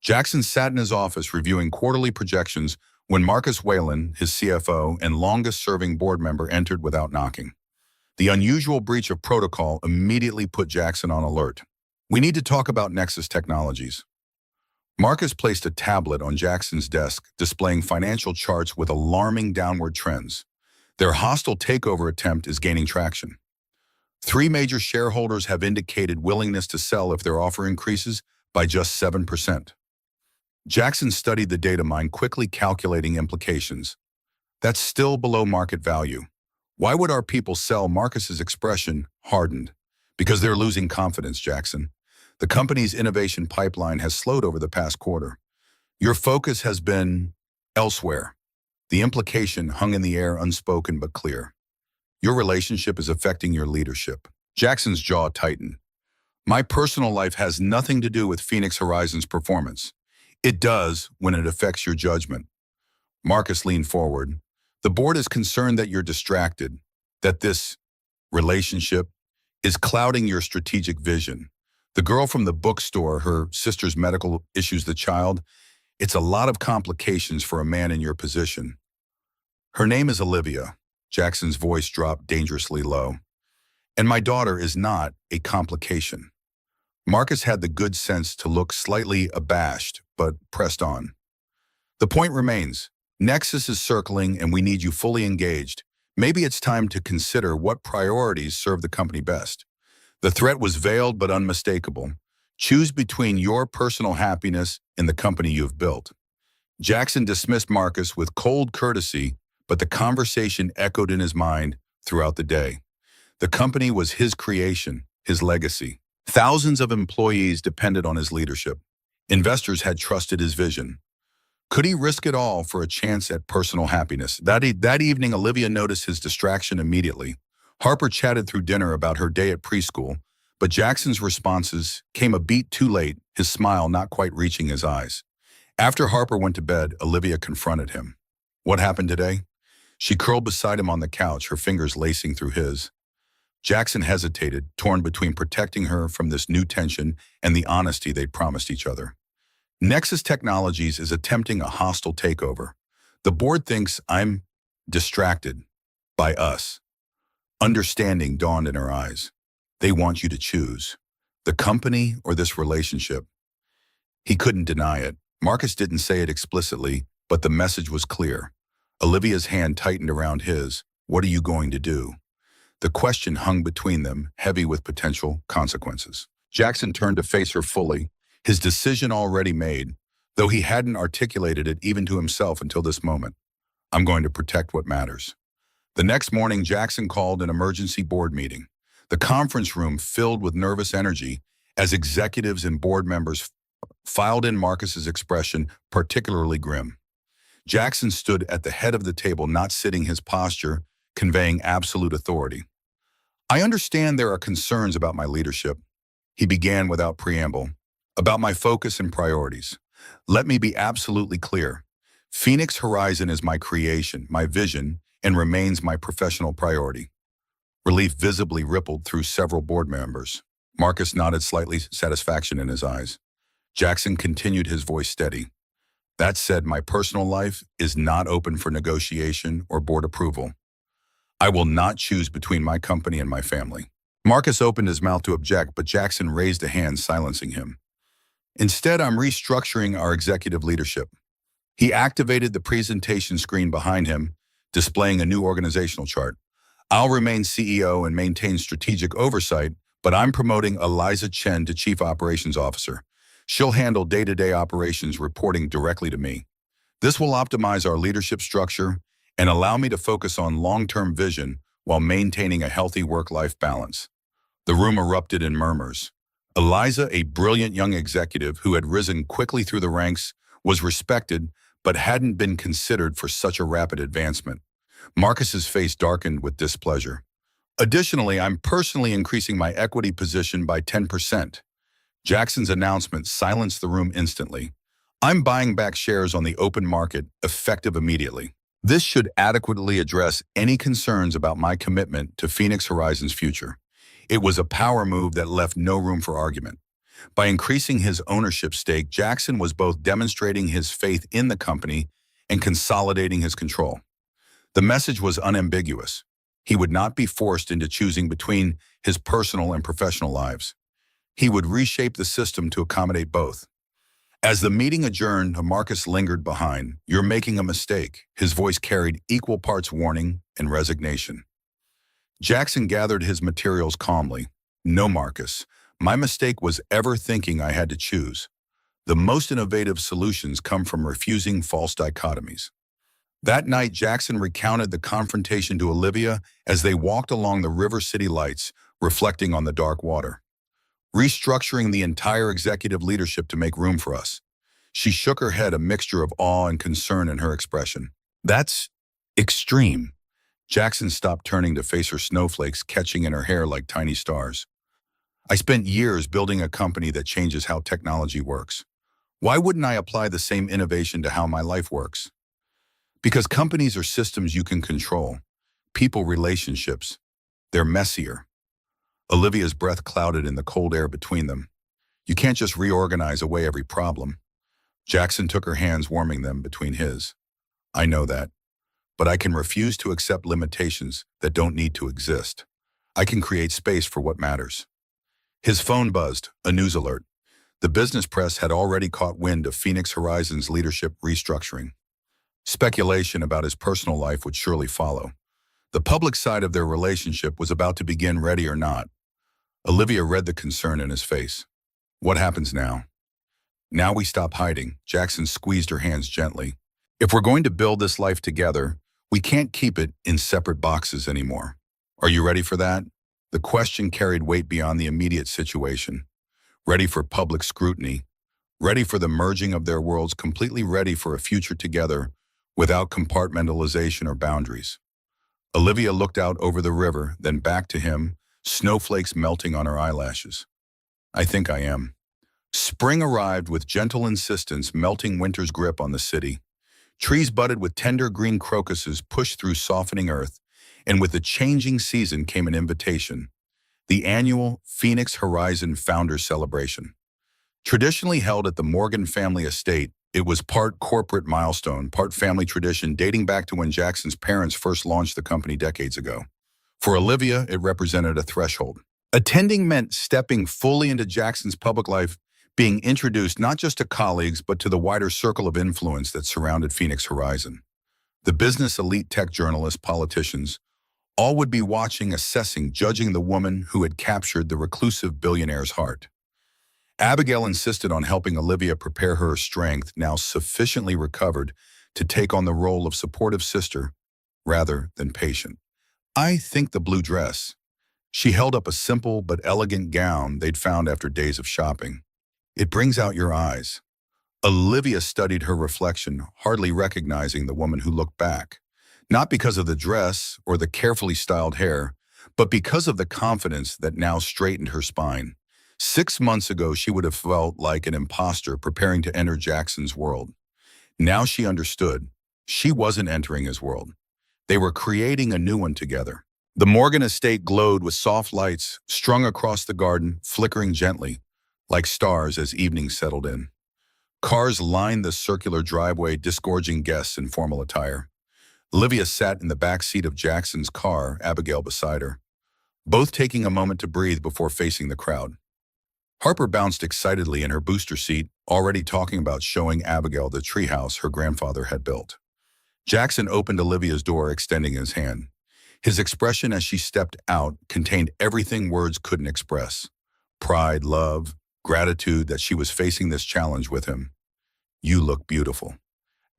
Speaker 1: Jackson sat in his office reviewing quarterly projections when Marcus Whalen, his CFO and longest-serving board member, entered without knocking. The unusual breach of protocol immediately put Jackson on alert. "We need to talk about Nexus Technologies." Marcus placed a tablet on Jackson's desk, displaying financial charts with alarming downward trends. Their hostile takeover attempt is gaining traction. 3 major shareholders have indicated willingness to sell if their offer increases by just 7%. Jackson studied the data mine, quickly calculating implications. That's still below market value. Why would our people sell? Marcus's expression hardened. Because they're losing confidence, Jackson. The company's innovation pipeline has slowed over the past quarter. Your focus has been elsewhere. The implication hung in the air, unspoken but clear. Your relationship is affecting your leadership. Jackson's jaw tightened. My personal life has nothing to do with Phoenix Horizon's performance. It does when it affects your judgment. Marcus leaned forward. The board is concerned that you're distracted, that this relationship is clouding your strategic vision. The girl from the bookstore, her sister's medical issues, the child, it's a lot of complications for a man in your position. Her name is Olivia. Jackson's voice dropped dangerously low. And my daughter is not a complication. Marcus had the good sense to look slightly abashed, but pressed on. The point remains. Nexus is circling and we need you fully engaged. Maybe it's time to consider what priorities serve the company best. The threat was veiled but unmistakable. Choose between your personal happiness and the company you've built. Jackson dismissed Marcus with cold courtesy, but the conversation echoed in his mind throughout the day. The company was his creation, his legacy. Thousands of employees depended on his leadership. Investors had trusted his vision. Could he risk it all for a chance at personal happiness? That evening, Olivia noticed his distraction immediately. Harper chatted through dinner about her day at preschool, but Jackson's responses came a beat too late, his smile not quite reaching his eyes. After Harper went to bed, Olivia confronted him. What happened today? She curled beside him on the couch, her fingers lacing through his. Jackson hesitated, torn between protecting her from this new tension and the honesty they'd promised each other. Nexus Technologies is attempting a hostile takeover. The board thinks I'm distracted by us. Understanding dawned in her eyes. They want you to choose the company or this relationship. He couldn't deny it. Marcus didn't say it explicitly, but the message was clear. Olivia's hand tightened around his. What are you going to do? The question hung between them, heavy with potential consequences. Jackson turned to face her fully, his decision already made, though he hadn't articulated it even to himself until this moment. I'm going to protect what matters. The next morning, Jackson called an emergency board meeting. The conference room filled with nervous energy as executives and board members filed in. Marcus's expression particularly grim. Jackson stood at the head of the table, not sitting, his posture conveying absolute authority. I understand there are concerns about my leadership. He began without preamble. About my focus and priorities. Let me be absolutely clear. Phoenix Horizon is my creation, my vision, and remains my professional priority. Relief visibly rippled through several board members. Marcus nodded slightly, satisfaction in his eyes. Jackson continued, his voice steady. That said, my personal life is not open for negotiation or board approval. I will not choose between my company and my family. Marcus opened his mouth to object, but Jackson raised a hand, silencing him. Instead, I'm restructuring our executive leadership. He activated the presentation screen behind him, displaying a new organizational chart. I'll remain CEO and maintain strategic oversight, but I'm promoting Eliza Chen to Chief Operations Officer. She'll handle day-to-day operations, reporting directly to me. This will optimize our leadership structure and allow me to focus on long-term vision while maintaining a healthy work-life balance. The room erupted in murmurs. Eliza, a brilliant young executive who had risen quickly through the ranks, was respected but hadn't been considered for such a rapid advancement. Marcus's face darkened with displeasure. Additionally, I'm personally increasing my equity position by 10%. Jackson's announcement silenced the room instantly. I'm buying back shares on the open market, effective immediately. This should adequately address any concerns about my commitment to Phoenix Horizon's future. It was a power move that left no room for argument. By increasing his ownership stake, Jackson was both demonstrating his faith in the company and consolidating his control. The message was unambiguous. He would not be forced into choosing between his personal and professional lives. He would reshape the system to accommodate both. As the meeting adjourned, Marcus lingered behind. You're making a mistake. His voice carried equal parts warning and resignation. Jackson gathered his materials calmly. No, Marcus. My mistake was ever thinking I had to choose. The most innovative solutions come from refusing false dichotomies. That night, Jackson recounted the confrontation to Olivia as they walked along the River City lights, reflecting on the dark water. Restructuring the entire executive leadership to make room for us. She shook her head, a mixture of awe and concern in her expression. That's extreme. Jackson stopped, turning to face her, snowflakes catching in her hair like tiny stars. I spent years building a company that changes how technology works. Why wouldn't I apply the same innovation to how my life works? Because companies are systems you can control. People, relationships. They're messier. Olivia's breath clouded in the cold air between them. You can't just reorganize away every problem. Jackson took her hands, warming them between his. I know that. But I can refuse to accept limitations that don't need to exist. I can create space for what matters. His phone buzzed, a news alert. The business press had already caught wind of Phoenix Horizon's leadership restructuring. Speculation about his personal life would surely follow. The public side of their relationship was about to begin, ready or not. Olivia read the concern in his face. What happens now? Now we stop hiding. Jackson squeezed her hands gently. If we're going to build this life together, we can't keep it in separate boxes anymore. Are you ready for that? The question carried weight beyond the immediate situation. Ready for public scrutiny. Ready for the merging of their worlds, completely ready for a future together without compartmentalization or boundaries. Olivia looked out over the river, then back to him, snowflakes melting on her eyelashes. I think I am. Spring arrived with gentle insistence, melting winter's grip on the city. Trees budded with tender green crocuses pushed through softening earth, and with the changing season came an invitation, the annual Phoenix Horizon Founders Celebration. Traditionally held at the Morgan family estate, it was part corporate milestone, part family tradition, dating back to when Jackson's parents first launched the company decades ago. For Olivia, it represented a threshold. Attending meant stepping fully into Jackson's public life, being introduced not just to colleagues, but to the wider circle of influence that surrounded Phoenix Horizon. The business elite, tech journalists, politicians, all would be watching, assessing, judging the woman who had captured the reclusive billionaire's heart. Abigail insisted on helping Olivia prepare her strength, now sufficiently recovered, to take on the role of supportive sister rather than patient. I think the blue dress. She held up a simple but elegant gown they'd found after days of shopping. It brings out your eyes. Olivia studied her reflection, hardly recognizing the woman who looked back. Not because of the dress or the carefully styled hair, but because of the confidence that now straightened her spine. 6 months ago, she would have felt like an imposter preparing to enter Jackson's world. Now she understood. She wasn't entering his world. They were creating a new one together. The Morgan estate glowed with soft lights strung across the garden, flickering gently, like stars as evening settled in. Cars lined the circular driveway, disgorging guests in formal attire. Olivia sat in the back seat of Jackson's car, Abigail beside her, both taking a moment to breathe before facing the crowd. Harper bounced excitedly in her booster seat, already talking about showing Abigail the treehouse her grandfather had built. Jackson opened Olivia's door, extending his hand. His expression as she stepped out contained everything words couldn't express. Pride, love, gratitude that she was facing this challenge with him. "You look beautiful."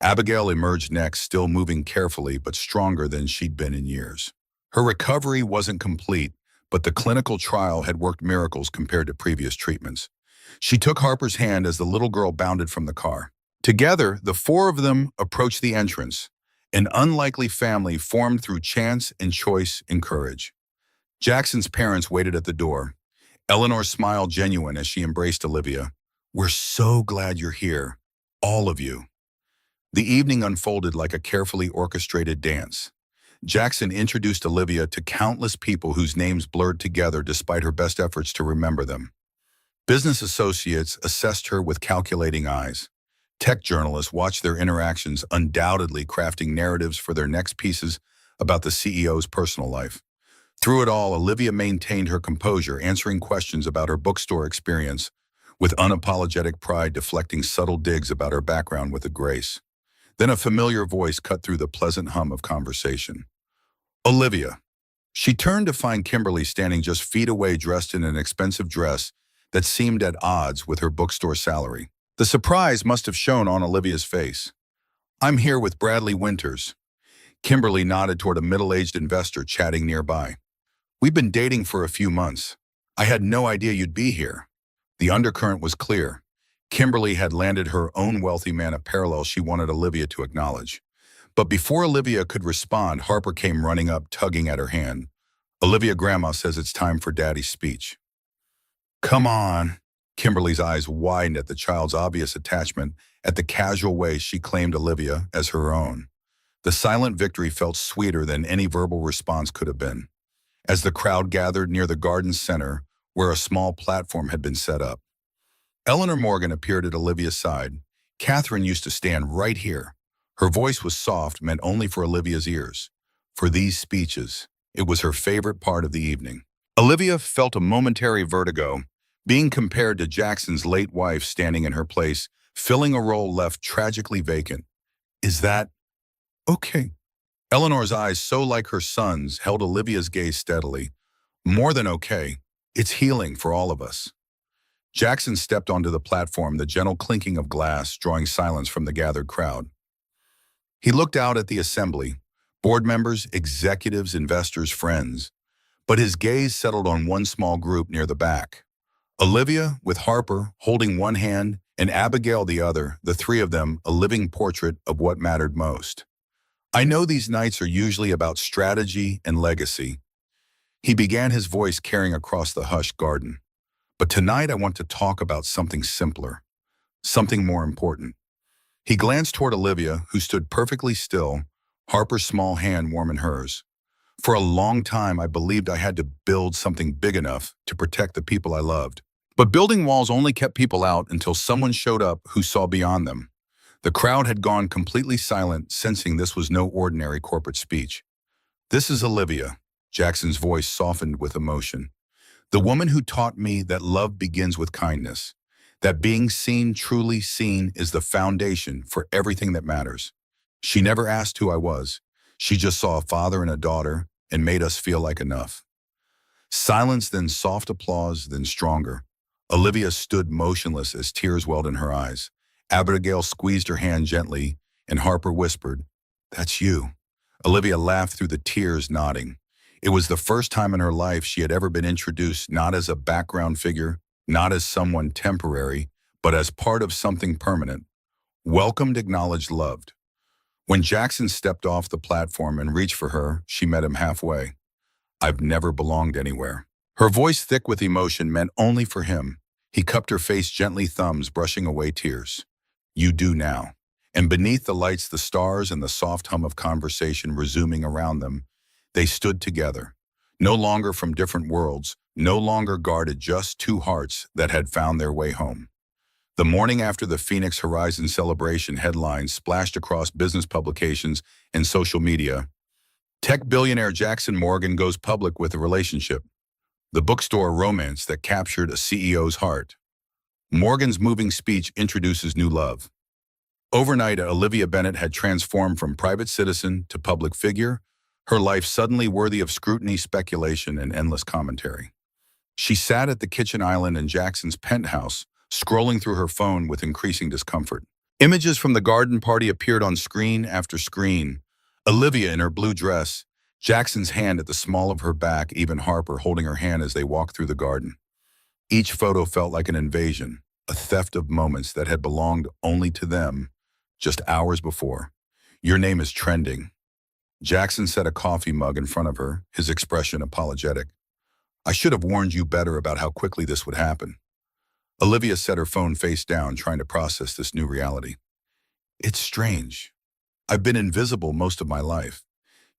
Speaker 1: Abigail emerged next, still moving carefully but stronger than she'd been in years. Her recovery wasn't complete, but the clinical trial had worked miracles compared to previous treatments. She took Harper's hand as the little girl bounded from the car. Together, the four of them approached the entrance, an unlikely family formed through chance and choice and courage. Jackson's parents waited at the door. Eleanor smiled genuine as she embraced Olivia. "We're so glad you're here, all of you." The evening unfolded like a carefully orchestrated dance. Jackson introduced Olivia to countless people whose names blurred together despite her best efforts to remember them. Business associates assessed her with calculating eyes. Tech journalists watched their interactions, undoubtedly crafting narratives for their next pieces about the CEO's personal life. Through it all, Olivia maintained her composure, answering questions about her bookstore experience, with unapologetic pride deflecting subtle digs about her background with a grace. Then a familiar voice cut through the pleasant hum of conversation. "Olivia." She turned to find Kimberly standing just feet away, dressed in an expensive dress that seemed at odds with her bookstore salary. The surprise must have shown on Olivia's face. "I'm here with Bradley Winters." Kimberly nodded toward a middle-aged investor chatting nearby. "We've been dating for a few months. I had no idea you'd be here." The undercurrent was clear. Kimberly had landed her own wealthy man a parallel she wanted Olivia to acknowledge. But before Olivia could respond, Harper came running up, tugging at her hand. "Olivia, Grandma says it's time for Daddy's speech." "Come on." Kimberly's eyes widened at the child's obvious attachment, at the casual way she claimed Olivia as her own. The silent victory felt sweeter than any verbal response could have been. As the crowd gathered near the garden center, where a small platform had been set up, Eleanor Morgan appeared at Olivia's side. Catherine used to stand right here. Her voice was soft, meant only for Olivia's ears. For these speeches, it was her favorite part of the evening. Olivia felt a momentary vertigo, being compared to Jackson's late wife standing in her place, filling a role left tragically vacant. "Is that okay?" Eleanor's eyes, so like her son's, held Olivia's gaze steadily. "More than okay. It's healing for all of us." Jackson stepped onto the platform, the gentle clinking of glass drawing silence from the gathered crowd. He looked out at the assembly, board members, executives, investors, friends, but his gaze settled on one small group near the back. Olivia, with Harper holding one hand and Abigail the other, the three of them a living portrait of what mattered most. "I know these nights are usually about strategy and legacy." He began, his voice carrying across the hushed garden. "But tonight I want to talk about something simpler, something more important." He glanced toward Olivia, who stood perfectly still, Harper's small hand warm in hers. "For a long time I believed I had to build something big enough to protect the people I loved. But building walls only kept people out until someone showed up who saw beyond them." The crowd had gone completely silent, sensing this was no ordinary corporate speech. "This is Olivia." Jackson's voice softened with emotion. "The woman who taught me that love begins with kindness, that being seen, truly seen, is the foundation for everything that matters. She never asked who I was. She just saw a father and a daughter and made us feel like enough." Silence, then soft applause, then stronger. Olivia stood motionless as tears welled in her eyes. Abigail squeezed her hand gently, and Harper whispered, "That's you." Olivia laughed through the tears, nodding. It was the first time in her life she had ever been introduced not as a background figure, not as someone temporary, but as part of something permanent. Welcomed, acknowledged, loved. When Jackson stepped off the platform and reached for her, she met him halfway. "I've never belonged anywhere." Her voice thick with emotion meant only for him. He cupped her face gently, thumbs brushing away tears. You do now. And beneath the lights, the stars and the soft hum of conversation resuming around them, they stood together. No longer from different worlds, no longer guarded, just two hearts that had found their way home. The morning after the Phoenix Horizon celebration, headlines splashed across business publications and social media. Tech billionaire Jackson Morgan goes public with a relationship. The bookstore romance that captured a CEO's heart. Morgan's moving speech introduces new love. Overnight, Olivia Bennet had transformed from private citizen to public figure, her life suddenly worthy of scrutiny, speculation, and endless commentary. She sat at the kitchen island in Jackson's penthouse, scrolling through her phone with increasing discomfort. Images from the garden party appeared on screen after screen. Olivia in her blue dress, Jackson's hand at the small of her back, even Harper holding her hand as they walked through the garden. Each photo felt like an invasion, a theft of moments that had belonged only to them just hours before. Your name is trending. Jackson set a coffee mug in front of her, his expression apologetic. I should have warned you better about how quickly this would happen. Olivia set her phone face down, trying to process this new reality. It's strange. I've been invisible most of my life,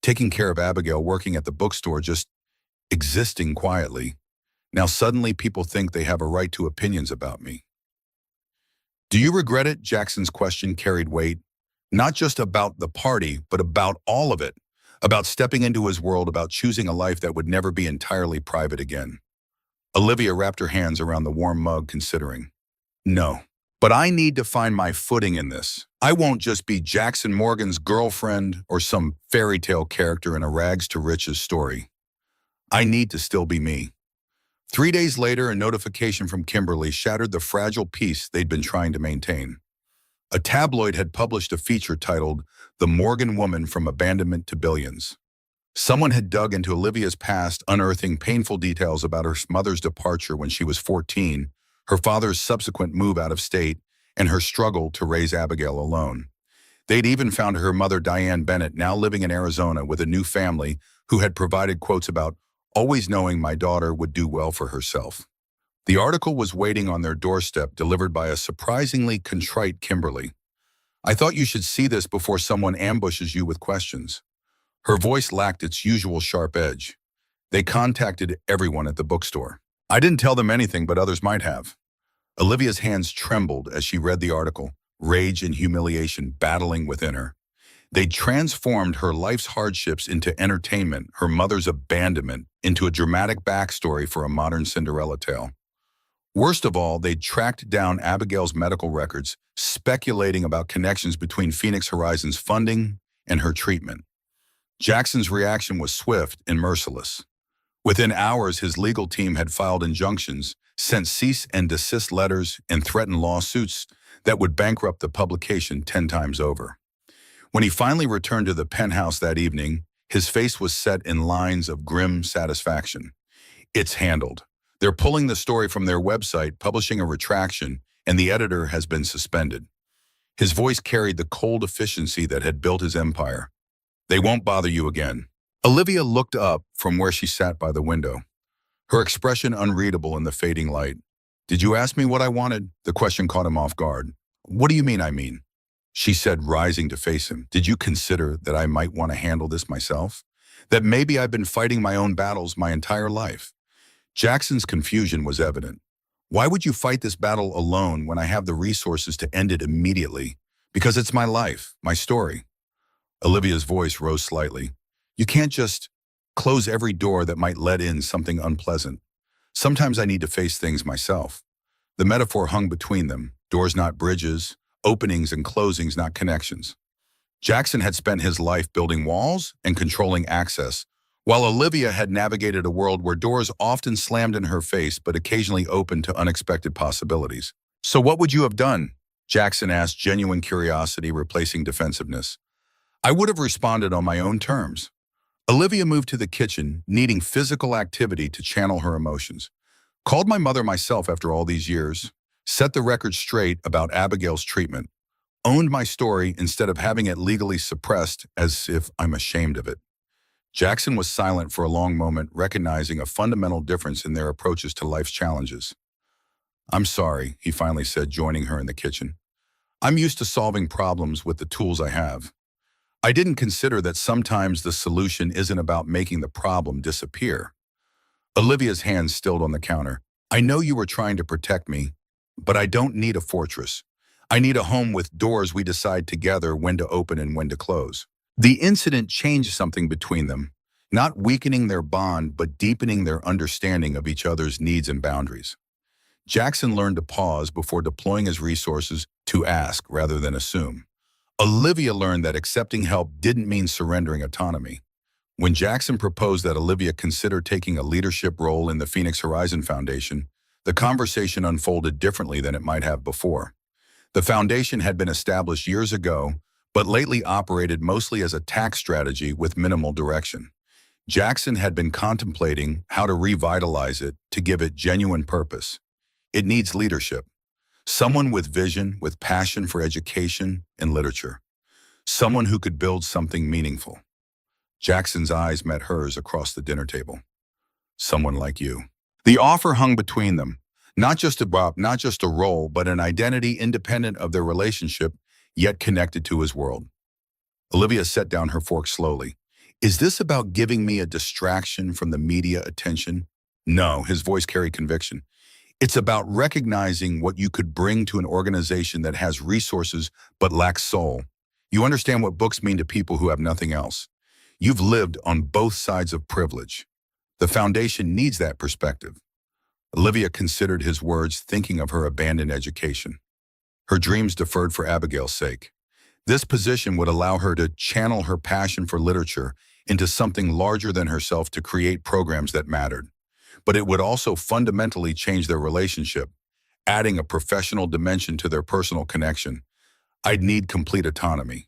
Speaker 1: taking care of Abigail, working at the bookstore, just existing quietly. Now suddenly people think they have a right to opinions about me. Do you regret it? Jackson's question carried weight, not just about the party, but about all of it, about stepping into his world, about choosing a life that would never be entirely private again. Olivia wrapped her hands around the warm mug, considering. No, but I need to find my footing in this. I won't just be Jackson Morgan's girlfriend or some fairy tale character in a rags to riches story. I need to still be me. 3 days later, a notification from Kimberly shattered the fragile peace they'd been trying to maintain. A tabloid had published a feature titled, The Morgan Woman from Abandonment to Billions. Someone had dug into Olivia's past, unearthing painful details about her mother's departure when she was 14, her father's subsequent move out of state, and her struggle to raise Abigail alone. They'd even found her mother, Diane Bennett, now living in Arizona with a new family, who had provided quotes about always knowing my daughter would do well for herself. The article was waiting on their doorstep, delivered by a surprisingly contrite Kimberly. I thought you should see this before someone ambushes you with questions. Her voice lacked its usual sharp edge. They contacted everyone at the bookstore. I didn't tell them anything, but others might have. Olivia's hands trembled as she read the article, rage and humiliation battling within her. They transformed her life's hardships into entertainment, her mother's abandonment into a dramatic backstory for a modern Cinderella tale. Worst of all, they tracked down Abigail's medical records, speculating about connections between Phoenix Horizon's funding and her treatment. Jackson's reaction was swift and merciless. Within hours, his legal team had filed injunctions, sent cease and desist letters, and threatened lawsuits that would bankrupt the publication 10 times over. When he finally returned to the penthouse that evening, his face was set in lines of grim satisfaction. It's handled. They're pulling the story from their website, publishing a retraction, and the editor has been suspended. His voice carried the cold efficiency that had built his empire. They won't bother you again. Olivia looked up from where she sat by the window, her expression unreadable in the fading light. Did you ask me what I wanted? The question caught him off guard. What do you mean, I mean? She said, rising to face him. Did you consider that I might want to handle this myself? That maybe I've been fighting my own battles my entire life? Jackson's confusion was evident. Why would you fight this battle alone when I have the resources to end it immediately? Because it's my life, my story. Olivia's voice rose slightly. You can't just close every door that might let in something unpleasant. Sometimes I need to face things myself. The metaphor hung between them, doors not bridges, openings and closings not connections. Jackson had spent his life building walls and controlling access, while Olivia had navigated a world where doors often slammed in her face but occasionally opened to unexpected possibilities. So what would you have done? Jackson asked, genuine curiosity replacing defensiveness. I would have responded on my own terms. Olivia moved to the kitchen, needing physical activity to channel her emotions. Called my mother myself after all these years, set the record straight about Abigail's treatment, owned my story instead of having it legally suppressed as if I'm ashamed of it. Jackson was silent for a long moment, recognizing a fundamental difference in their approaches to life's challenges. "I'm sorry," he finally said, joining her in the kitchen. "I'm used to solving problems with the tools I have. I didn't consider that sometimes the solution isn't about making the problem disappear." Olivia's hands stilled on the counter. "I know you were trying to protect me, but I don't need a fortress. I need a home with doors we decide together when to open and when to close." The incident changed something between them, not weakening their bond, but deepening their understanding of each other's needs and boundaries. Jackson learned to pause before deploying his resources, to ask rather than assume. Olivia learned that accepting help didn't mean surrendering autonomy. When Jackson proposed that Olivia consider taking a leadership role in the Phoenix Horizon Foundation, the conversation unfolded differently than it might have before. The foundation had been established years ago, but lately operated mostly as a tax strategy with minimal direction. Jackson had been contemplating how to revitalize it to give it genuine purpose. It needs leadership. Someone with vision, with passion for education and literature. Someone who could build something meaningful. Jackson's eyes met hers across the dinner table. "Someone like you." The offer hung between them. Not just a role, but an identity independent of their relationship, yet connected to his world. Olivia set down her fork slowly. "Is this about giving me a distraction from the media attention?" "No," his voice carried conviction. "It's about recognizing what you could bring to an organization that has resources but lacks soul. You understand what books mean to people who have nothing else. You've lived on both sides of privilege. The foundation needs that perspective." Olivia considered his words, thinking of her abandoned education. Her dreams deferred for Abigail's sake. This position would allow her to channel her passion for literature into something larger than herself, to create programs that mattered. But it would also fundamentally change their relationship, adding a professional dimension to their personal connection. "I'd need complete autonomy."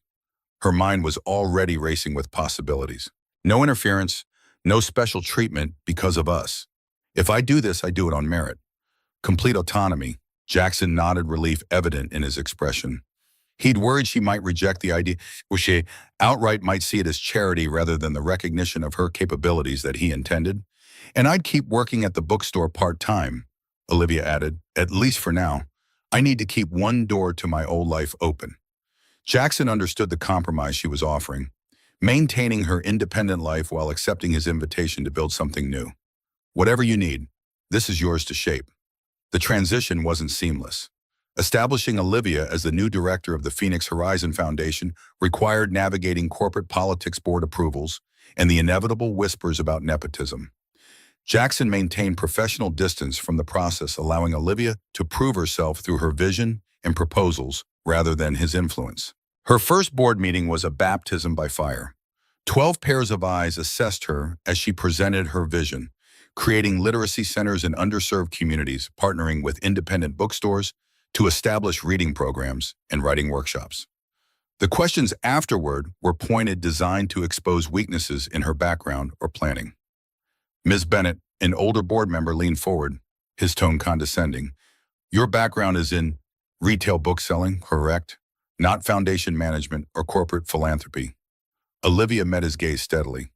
Speaker 1: Her mind was already racing with possibilities. "No interference, no special treatment because of us. If I do this, I do it on merit." Complete autonomy. Jackson nodded, relief evident in his expression. He'd worried she might reject the idea, or she outright might see it as charity rather than the recognition of her capabilities that he intended. "And I'd keep working at the bookstore part-time," Olivia added, "at least for now. I need to keep one door to my old life open." Jackson understood the compromise she was offering, maintaining her independent life while accepting his invitation to build something new. "Whatever you need, this is yours to shape." The transition wasn't seamless. Establishing Olivia as the new director of the Phoenix Horizon Foundation required navigating corporate politics, board approvals, and the inevitable whispers about nepotism. Jackson maintained professional distance from the process, allowing Olivia to prove herself through her vision and proposals rather than his influence. Her first board meeting was a baptism by fire. 12 pairs of eyes assessed her as she presented her vision, creating literacy centers in underserved communities, partnering with independent bookstores to establish reading programs and writing workshops. The questions afterward were pointed, designed to expose weaknesses in her background or planning. Ms. Bennett, an older board member, leaned forward, his tone condescending. "Your background is in retail bookselling, correct? Not foundation management or corporate philanthropy." Olivia met his gaze steadily.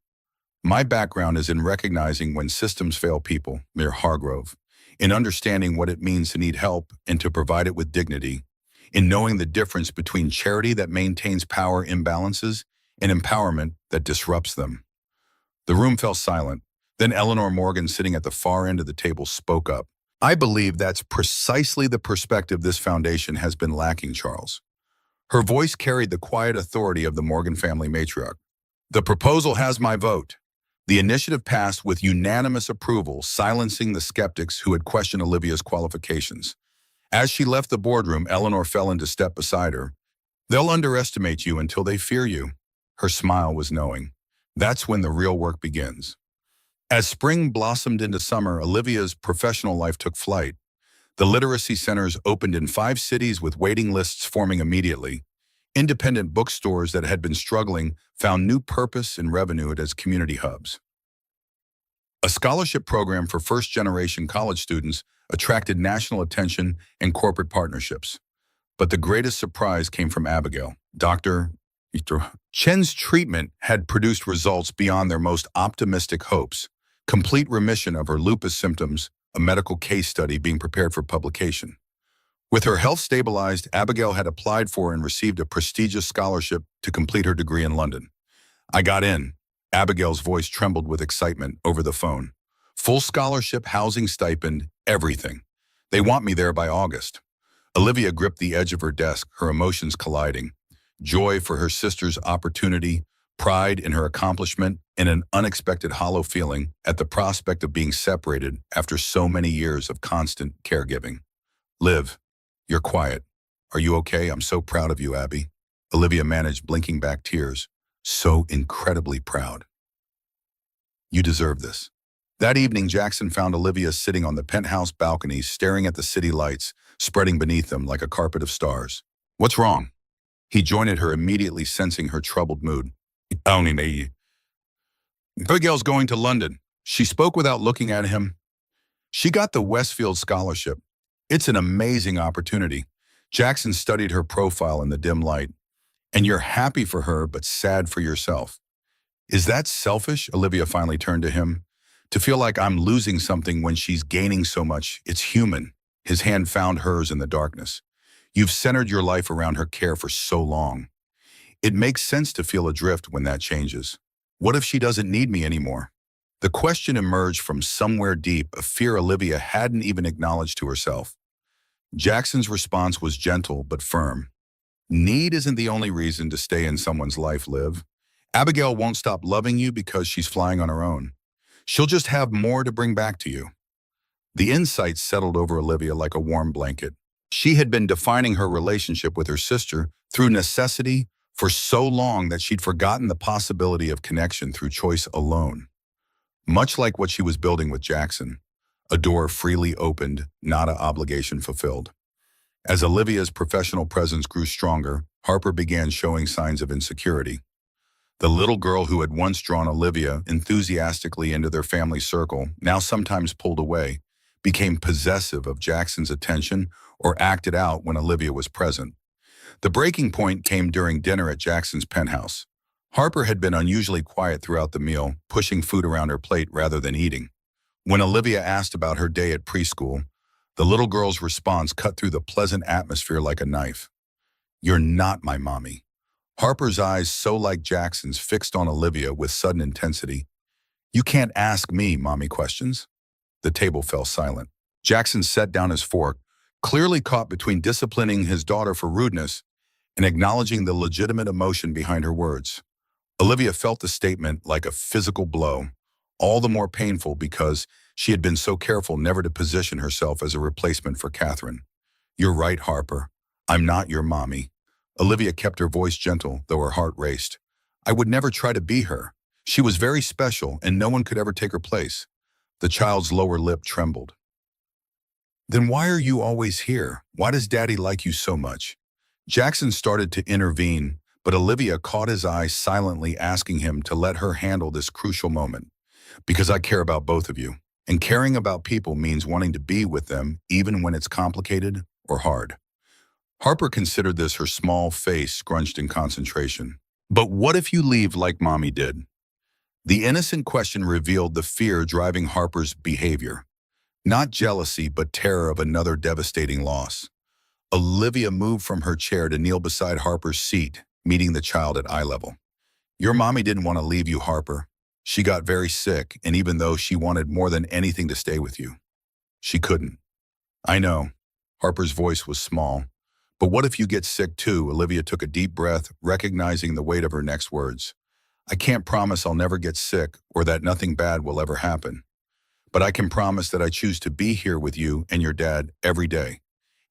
Speaker 1: "My background is in recognizing when systems fail people, Mayor Hargrove, in understanding what it means to need help and to provide it with dignity, in knowing the difference between charity that maintains power imbalances and empowerment that disrupts them." The room fell silent. Then Eleanor Morgan, sitting at the far end of the table, spoke up. "I believe that's precisely the perspective this foundation has been lacking, Charles." Her voice carried the quiet authority of the Morgan family matriarch. "The proposal has my vote." The initiative passed with unanimous approval, silencing the skeptics who had questioned Olivia's qualifications. As she left the boardroom, Eleanor fell into step beside her. "They'll underestimate you until they fear you." Her smile was knowing. "That's when the real work begins." As spring blossomed into summer, Olivia's professional life took flight. The literacy centers opened in 5 cities with waiting lists forming immediately. Independent bookstores that had been struggling found new purpose and revenue as community hubs. A scholarship program for first-generation college students attracted national attention and corporate partnerships. But the greatest surprise came from Abigail. Dr. Chen's treatment had produced results beyond their most optimistic hopes. Complete remission of her lupus symptoms, a medical case study being prepared for publication. With her health stabilized, Abigail had applied for and received a prestigious scholarship to complete her degree in London. I got in. Abigail's voice trembled with excitement over the phone. Full scholarship, housing stipend, everything. They want me there by August. Olivia gripped the edge of her desk, her emotions colliding. Joy for her sister's opportunity, pride in her accomplishment, and an unexpected hollow feeling at the prospect of being separated after so many years of constant caregiving. Liv, you're quiet. Are you okay? I'm so proud of you, Abby. Olivia managed blinking back tears. So incredibly proud. You deserve this. That evening, Jackson found Olivia sitting on the penthouse balcony, staring at the city lights, spreading beneath them like a carpet of stars. What's wrong? He joined her, immediately sensing her troubled mood. Abigail's going to London. She spoke without looking at him. She got the Westfield Scholarship. It's an amazing opportunity. Jackson studied her profile in the dim light. And you're happy for her, but sad for yourself. Is that selfish? Olivia finally turned to him. To feel like I'm losing something when she's gaining so much, it's human. His hand found hers in the darkness. You've centered your life around her care for so long. It makes sense to feel adrift when that changes. What if she doesn't need me anymore? The question emerged from somewhere deep, a fear Olivia hadn't even acknowledged to herself. Jackson's response was gentle but firm. Need isn't the only reason to stay in someone's life, Liv. Abigail won't stop loving you because she's flying on her own. She'll just have more to bring back to you. The insight settled over Olivia like a warm blanket. She had been defining her relationship with her sister through necessity for so long that she'd forgotten the possibility of connection through choice alone. Much like what she was building with Jackson, a door freely opened, not an obligation fulfilled. As Olivia's professional presence grew stronger, Harper began showing signs of insecurity. The little girl who had once drawn Olivia enthusiastically into their family circle, now sometimes pulled away, became possessive of Jackson's attention or acted out when Olivia was present. The breaking point came during dinner at Jackson's penthouse. Harper had been unusually quiet throughout the meal, pushing food around her plate rather than eating. When Olivia asked about her day at preschool, the little girl's response cut through the pleasant atmosphere like a knife. You're not my mommy. Harper's eyes, so like Jackson's, fixed on Olivia with sudden intensity. You can't ask me mommy questions. The table fell silent. Jackson set down his fork, clearly caught between disciplining his daughter for rudeness and acknowledging the legitimate emotion behind her words. Olivia felt the statement like a physical blow, all the more painful because she had been so careful never to position herself as a replacement for Catherine. You're right, Harper. I'm not your mommy. Olivia kept her voice gentle, though her heart raced. I would never try to be her. She was very special, and no one could ever take her place. The child's lower lip trembled. Then why are you always here? Why does Daddy like you so much? Jackson started to intervene, but Olivia caught his eye, silently asking him to let her handle this crucial moment. Because I care about both of you, and caring about people means wanting to be with them even when it's complicated or hard. Harper considered this, her small face scrunched in concentration. But what if you leave like Mommy did? The innocent question revealed the fear driving Harper's behavior. Not jealousy, but terror of another devastating loss. Olivia moved from her chair to kneel beside Harper's seat, meeting the child at eye level. Your mommy didn't want to leave you, Harper. She got very sick, and even though she wanted more than anything to stay with you, she couldn't. I know. Harper's voice was small. But what if you get sick too? Olivia took a deep breath, recognizing the weight of her next words. I can't promise I'll never get sick or that nothing bad will ever happen. But I can promise that I choose to be here with you and your dad every day.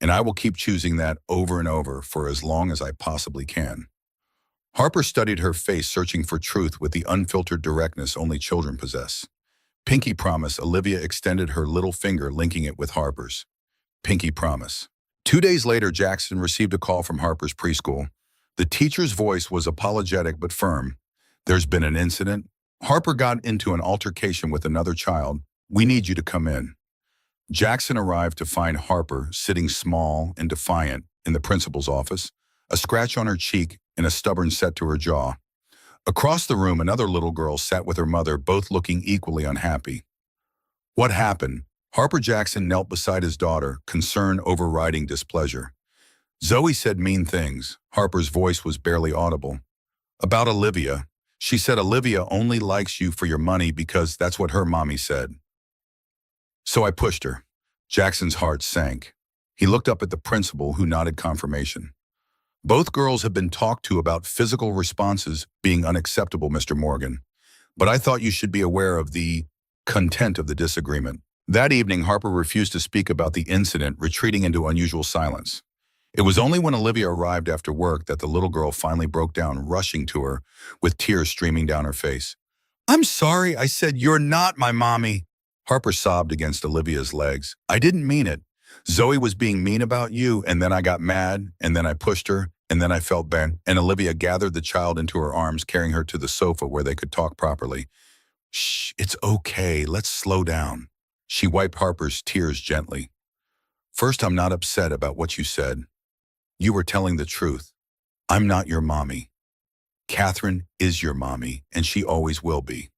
Speaker 1: And I will keep choosing that over and over for as long as I possibly can. Harper studied her face, searching for truth with the unfiltered directness only children possess. Pinky promise. Olivia extended her little finger, linking it with Harper's. Pinky promise. 2 days later, Jackson received a call from Harper's preschool. The teacher's voice was apologetic but firm. There's been an incident. Harper got into an altercation with another child. We need you to come in. Jackson arrived to find Harper sitting small and defiant in the principal's office, a scratch on her cheek, and a stubborn set to her jaw. Across the room, another little girl sat with her mother, both looking equally unhappy. What happened? Harper Jackson knelt beside his daughter, concern overriding displeasure. Zoe said mean things. Harper's voice was barely audible. About Olivia. She said Olivia only likes you for your money because that's what her mommy said. So I pushed her. Jackson's heart sank. He looked up at the principal, who nodded confirmation. Both girls have been talked to about physical responses being unacceptable, Mr. Morgan. But I thought you should be aware of the content of the disagreement. That evening, Harper refused to speak about the incident, retreating into unusual silence. It was only when Olivia arrived after work that the little girl finally broke down, rushing to her, with tears streaming down her face. I'm sorry, I said you're not my mommy. Harper sobbed against Olivia's legs. I didn't mean it. Zoe was being mean about you, and then I got mad, and then I pushed her, and then I felt bad. And Olivia gathered the child into her arms, carrying her to the sofa where they could talk properly. Shh, it's okay. Let's slow down. She wiped Harper's tears gently. First, I'm not upset about what you said. You were telling the truth. I'm not your mommy. Catherine is your mommy, and she always will be.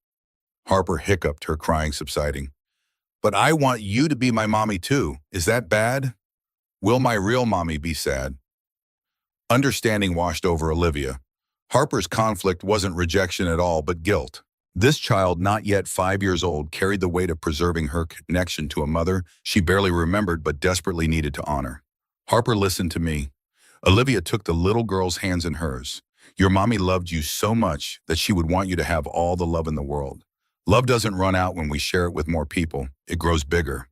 Speaker 1: Harper hiccuped, her crying subsiding. But I want you to be my mommy too. Is that bad? Will my real mommy be sad? Understanding washed over Olivia. Harper's conflict wasn't rejection at all, but guilt. This child, not yet 5 years old, carried the weight of preserving her connection to a mother she barely remembered but desperately needed to honor. Harper listened to me. Olivia took the little girl's hands in hers. Your mommy loved you so much that she would want you to have all the love in the world. Love doesn't run out when we share it with more people. It grows bigger.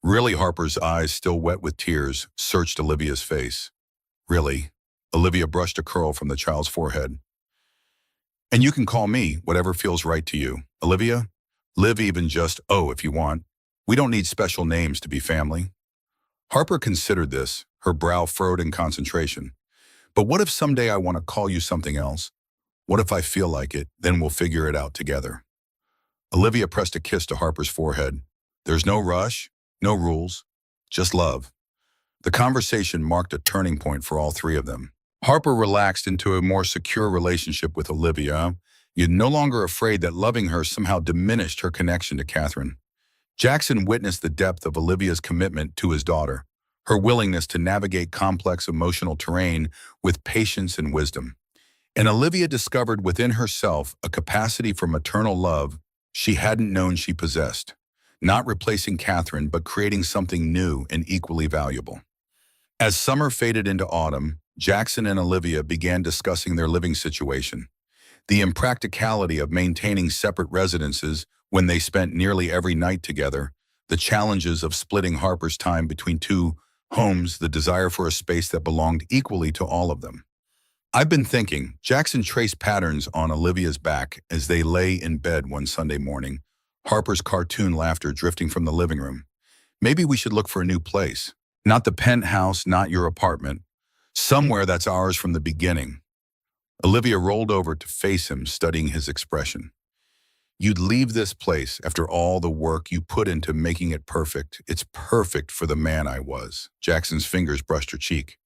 Speaker 1: Really, Harper's eyes, still wet with tears, searched Olivia's face. Really? Olivia brushed a curl from the child's forehead. And you can call me whatever feels right to you. Olivia? Live even just O if you want. We don't need special names to be family. Harper considered this, her brow furrowed in concentration. But what if someday I want to call you something else? What if I feel like it? Then we'll figure it out together. Olivia pressed a kiss to Harper's forehead. There's no rush, no rules, just love. The conversation marked a turning point for all three of them. Harper relaxed into a more secure relationship with Olivia, yet no longer afraid that loving her somehow diminished her connection to Catherine. Jackson witnessed the depth of Olivia's commitment to his daughter, her willingness to navigate complex emotional terrain with patience and wisdom. And Olivia discovered within herself a capacity for maternal love she hadn't known she possessed, not replacing Catherine but creating something new and equally valuable. As summer faded into autumn, Jackson and Olivia began discussing their living situation, the impracticality of maintaining separate residences when they spent nearly every night together, the challenges of splitting Harper's time between two homes, the desire for a space that belonged equally to all of them. I've been thinking, Jackson traced patterns on Olivia's back as they lay in bed one Sunday morning, Harper's cartoon laughter drifting from the living room. Maybe we should look for a new place. Not the penthouse, not your apartment. Somewhere that's ours from the beginning. Olivia rolled over to face him, studying his expression. You'd leave this place after all the work you put into making it perfect. It's perfect for the man I was. Jackson's fingers brushed her cheek.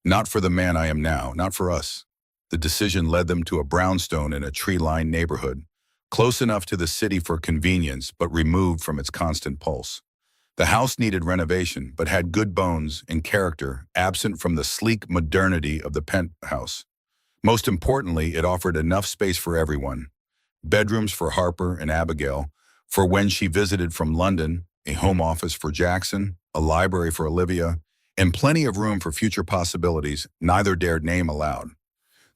Speaker 1: Not for the man I am now, not for us. The decision led them to a brownstone in a tree-lined neighborhood, close enough to the city for convenience, but removed from its constant pulse. The house needed renovation, but had good bones and character, absent from the sleek modernity of the penthouse. Most importantly, it offered enough space for everyone. Bedrooms for Harper and Abigail, for when she visited from London, a home office for Jackson, a library for Olivia, and plenty of room for future possibilities neither dared name aloud.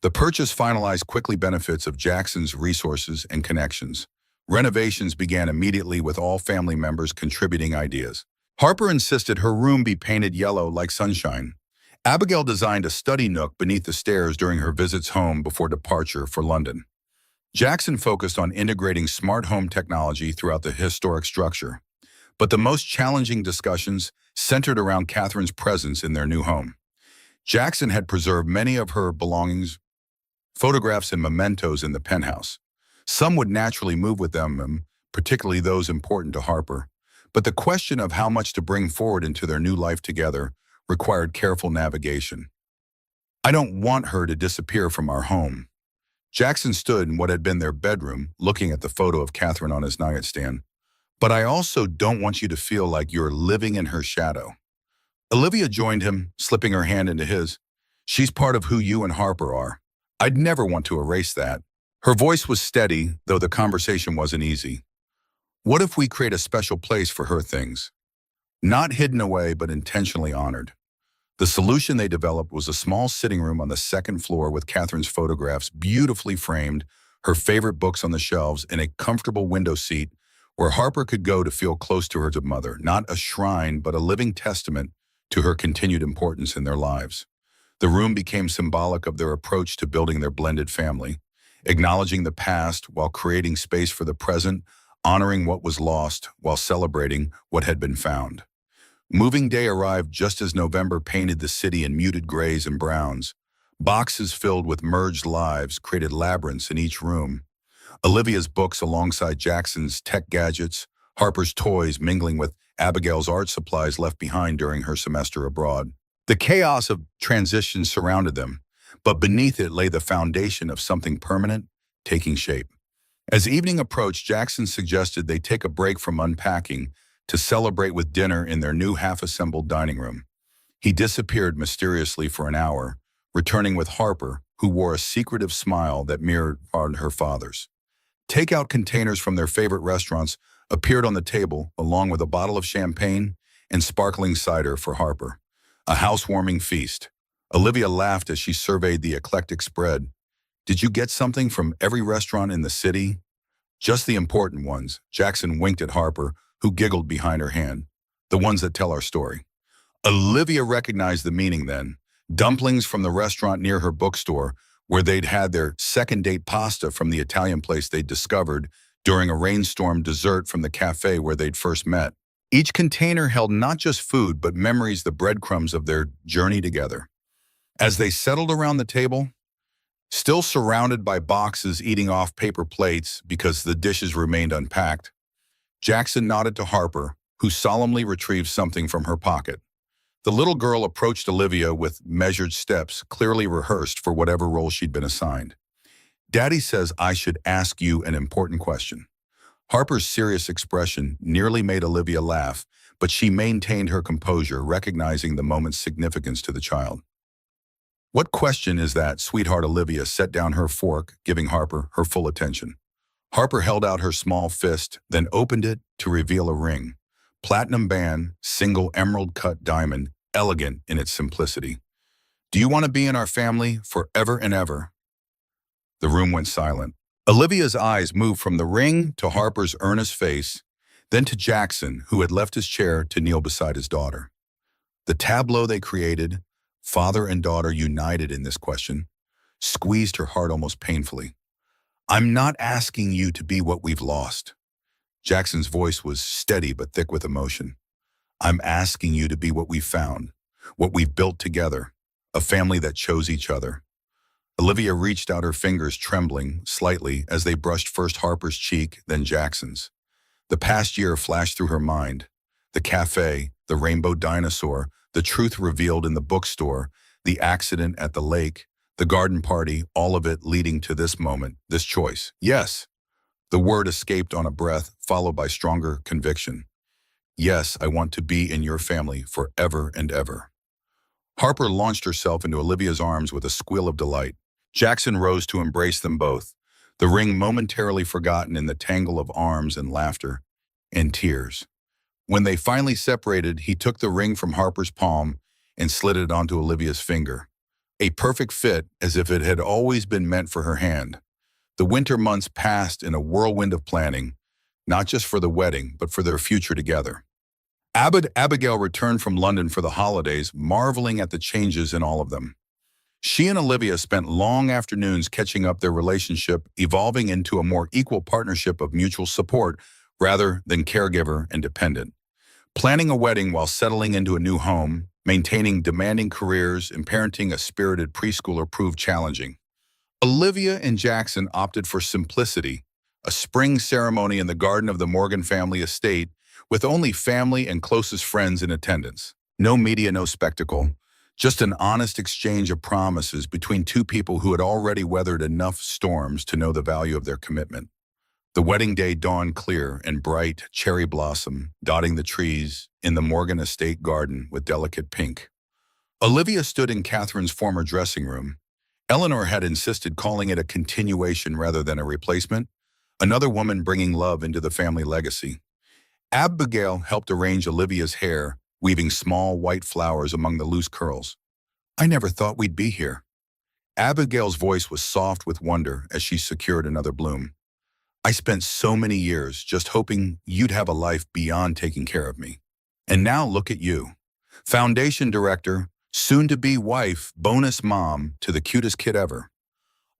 Speaker 1: The purchase finalized quickly benefits of Jackson's resources and connections. Renovations began immediately with all family members contributing ideas. Harper insisted her room be painted yellow like sunshine. Abigail designed a study nook beneath the stairs during her visits home before departure for London. Jackson focused on integrating smart home technology throughout the historic structure. But the most challenging discussions centered around Catherine's presence in their new home. Jackson had preserved many of her belongings, photographs and mementos in the penthouse. Some would naturally move with them, particularly those important to Harper. But the question of how much to bring forward into their new life together required careful navigation. I don't want her to disappear from our home. Jackson stood in what had been their bedroom, looking at the photo of Catherine on his nightstand. But I also don't want you to feel like you're living in her shadow. Olivia joined him, slipping her hand into his. She's part of who you and Harper are. I'd never want to erase that. Her voice was steady, though the conversation wasn't easy. What if we create a special place for her things? Not hidden away, but intentionally honored. The solution they developed was a small sitting room on the second floor with Catherine's photographs beautifully framed, her favorite books on the shelves, and a comfortable window seat where Harper could go to feel close to her mother, not a shrine, but a living testament to her continued importance in their lives. The room became symbolic of their approach to building their blended family, acknowledging the past while creating space for the present, honoring what was lost while celebrating what had been found. Moving day arrived just as November painted the city in muted grays and browns. Boxes filled with merged lives created labyrinths in each room. Olivia's books alongside Jackson's tech gadgets, Harper's toys mingling with Abigail's art supplies left behind during her semester abroad. The chaos of transition surrounded them, but beneath it lay the foundation of something permanent, taking shape. As evening approached, Jackson suggested they take a break from unpacking to celebrate with dinner in their new half-assembled dining room. He disappeared mysteriously for an hour, returning with Harper, who wore a secretive smile that mirrored her father's. Takeout containers from their favorite restaurants appeared on the table, along with a bottle of champagne and sparkling cider for Harper. A housewarming feast. Olivia laughed as she surveyed the eclectic spread. Did you get something from every restaurant in the city? Just the important ones. Jackson winked at Harper, who giggled behind her hand. The ones that tell our story. Olivia recognized the meaning then. Dumplings from the restaurant near her bookstore, where they'd had their second date pasta from the Italian place they'd discovered during a rainstorm, dessert from the cafe where they'd first met. Each container held not just food, but memories, the breadcrumbs of their journey together. As they settled around the table, still surrounded by boxes eating off paper plates because the dishes remained unpacked, Jackson nodded to Harper, who solemnly retrieved something from her pocket. The little girl approached Olivia with measured steps, clearly rehearsed for whatever role she'd been assigned. Daddy says I should ask you an important question. Harper's serious expression nearly made Olivia laugh, but she maintained her composure, recognizing the moment's significance to the child. What question is that, sweetheart? Olivia set down her fork, giving Harper her full attention. Harper held out her small fist, then opened it to reveal a ring. Platinum band, single emerald-cut diamond, elegant in its simplicity. Do you want to be in our family forever and ever? The room went silent. Olivia's eyes moved from the ring to Harper's earnest face, then to Jackson, who had left his chair to kneel beside his daughter. The tableau they created, father and daughter united in this question, squeezed her heart almost painfully. I'm not asking you to be what we've lost. Jackson's voice was steady but thick with emotion. I'm asking you to be what we've found, what we've built together, a family that chose each other. Olivia reached out her fingers, trembling slightly as they brushed first Harper's cheek, then Jackson's. The past year flashed through her mind. The cafe, the rainbow dinosaur, the truth revealed in the bookstore, the accident at the lake, the garden party, all of it leading to this moment, this choice. Yes. The word escaped on a breath, followed by stronger conviction. Yes, I want to be in your family forever and ever. Harper launched herself into Olivia's arms with a squeal of delight. Jackson rose to embrace them both, the ring momentarily forgotten in the tangle of arms and laughter and tears. When they finally separated, he took the ring from Harper's palm and slid it onto Olivia's finger. A perfect fit, as if it had always been meant for her hand. The winter months passed in a whirlwind of planning, not just for the wedding, but for their future together. Abigail returned from London for the holidays, marveling at the changes in all of them. She and Olivia spent long afternoons catching up their relationship, evolving into a more equal partnership of mutual support rather than caregiver and dependent. Planning a wedding while settling into a new home, maintaining demanding careers, and parenting a spirited preschooler proved challenging. Olivia and Jackson opted for simplicity, a spring ceremony in the garden of the Morgan family estate with only family and closest friends in attendance. No media, no spectacle, Just an honest exchange of promises between two people who had already weathered enough storms to know the value of their commitment. The wedding day dawned clear and bright, cherry blossom dotting the trees in the Morgan estate garden with delicate pink. Olivia stood in Catherine's former dressing room. Eleanor had insisted calling it a continuation rather than a replacement, another woman bringing love into the family legacy. Abigail helped arrange Olivia's hair, weaving small white flowers among the loose curls. "I never thought we'd be here." Abigail's voice was soft with wonder as she secured another bloom. "I spent so many years just hoping you'd have a life beyond taking care of me. And now look at you. Foundation director, soon-to-be wife, bonus mom to the cutest kid ever."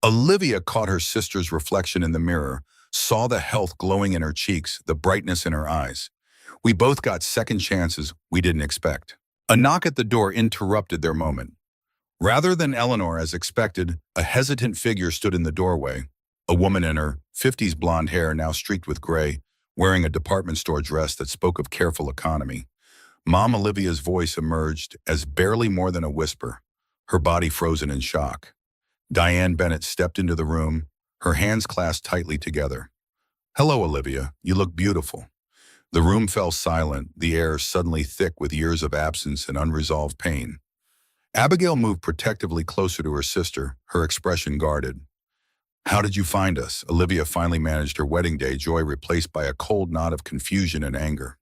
Speaker 1: Olivia caught her sister's reflection in the mirror, saw the health glowing in her cheeks, the brightness in her eyes. We both got second chances we didn't expect. A knock at the door interrupted their moment. Rather than Eleanor as expected, a hesitant figure stood in the doorway, a woman in her 50s blonde hair now streaked with gray, wearing a department store dress that spoke of careful economy. Mom Olivia's voice emerged as barely more than a whisper, her body frozen in shock. Diane Bennett stepped into the room, her hands clasped tightly together. "Hello, Olivia. You look beautiful." The room fell silent, the air suddenly thick with years of absence and unresolved pain. Abigail moved protectively closer to her sister, her expression guarded. "How did you find us?" Olivia finally managed her wedding day joy replaced by a cold nod of confusion and anger.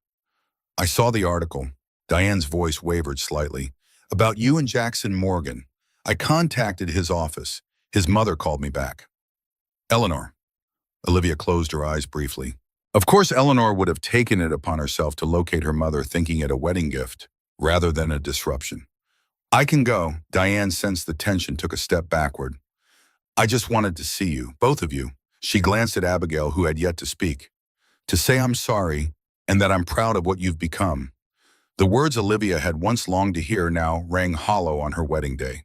Speaker 1: "I saw the article." Diane's voice wavered slightly. "About you and Jackson Morgan. I contacted his office. His mother called me back." "Eleanor." Olivia closed her eyes briefly. Of course, Eleanor would have taken it upon herself to locate her mother, thinking it a wedding gift, rather than a disruption. "I can go." Diane sensed the tension, took a step backward. "I just wanted to see you, both of you." She glanced at Abigail, who had yet to speak. "To say I'm sorry, and that I'm proud of what you've become." The words Olivia had once longed to hear now rang hollow on her wedding day.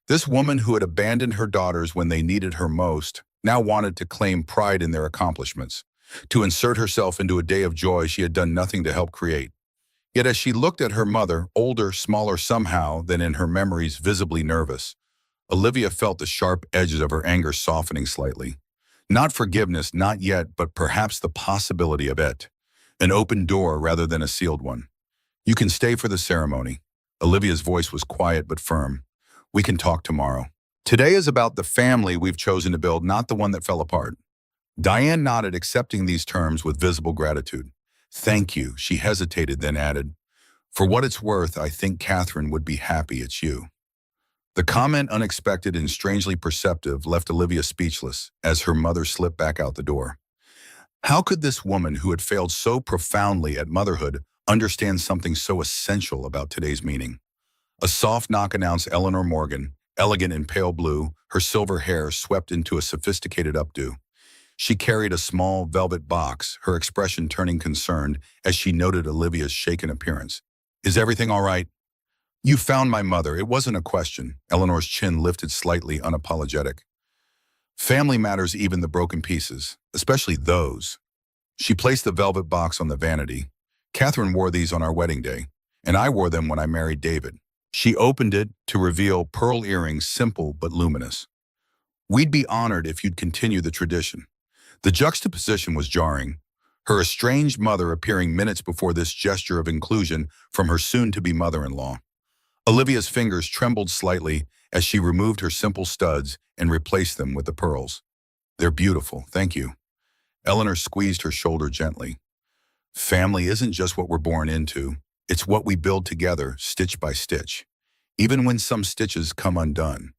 Speaker 1: This woman who had abandoned her daughters when they needed her most now wanted to claim pride in their accomplishments, to insert herself into a day of joy she had done nothing to help create. Yet as she looked at her mother, older, smaller somehow than in her memories, visibly nervous, Olivia felt the sharp edges of her anger softening slightly. Not forgiveness, not yet, but perhaps the possibility of it. An open door rather than a sealed one. "You can stay for the ceremony." Olivia's voice was quiet but firm. "We can talk tomorrow. Today is about the family we've chosen to build, not the one that fell apart." Diane nodded, accepting these terms with visible gratitude. "Thank you," she hesitated, then added, "For what it's worth, I think Catherine would be happy it's you." The comment, unexpected and strangely perceptive, left Olivia speechless as her mother slipped back out the door. How could this woman who had failed so profoundly at motherhood understand something so essential about today's meaning? A soft knock announced Eleanor Morgan, elegant in pale blue, her silver hair swept into a sophisticated updo. She carried a small velvet box, her expression turning concerned as she noted Olivia's shaken appearance. "Is everything all right?" "You found my mother. It wasn't a question." Eleanor's chin lifted slightly, unapologetic. "Family matters, even the broken pieces, especially those." She placed the velvet box on the vanity. "Catherine wore these on our wedding day, and I wore them when I married David." She opened it to reveal pearl earrings, simple but luminous. "We'd be honored if you'd continue the tradition." The juxtaposition was jarring. Her estranged mother appearing minutes before this gesture of inclusion from her soon-to-be mother-in-law. Olivia's fingers trembled slightly as she removed her simple studs and replaced them with the pearls. "They're beautiful, thank you." Eleanor squeezed her shoulder gently. "Family isn't just what we're born into. It's what we build together, stitch by stitch, even when some stitches come undone."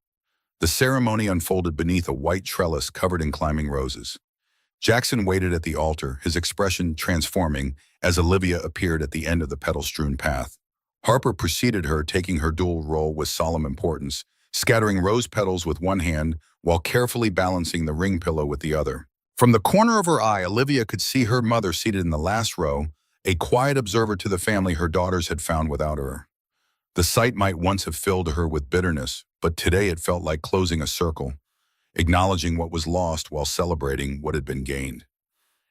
Speaker 1: The ceremony unfolded beneath a white trellis covered in climbing roses. Jackson waited at the altar, his expression transforming as Olivia appeared at the end of the petal-strewn path. Harper preceded her, taking her dual role with solemn importance, scattering rose petals with one hand while carefully balancing the ring pillow with the other. From the corner of her eye, Olivia could see her mother seated in the last row, a quiet observer to the family her daughters had found without her. The sight might once have filled her with bitterness, but today it felt like closing a circle, acknowledging what was lost while celebrating what had been gained.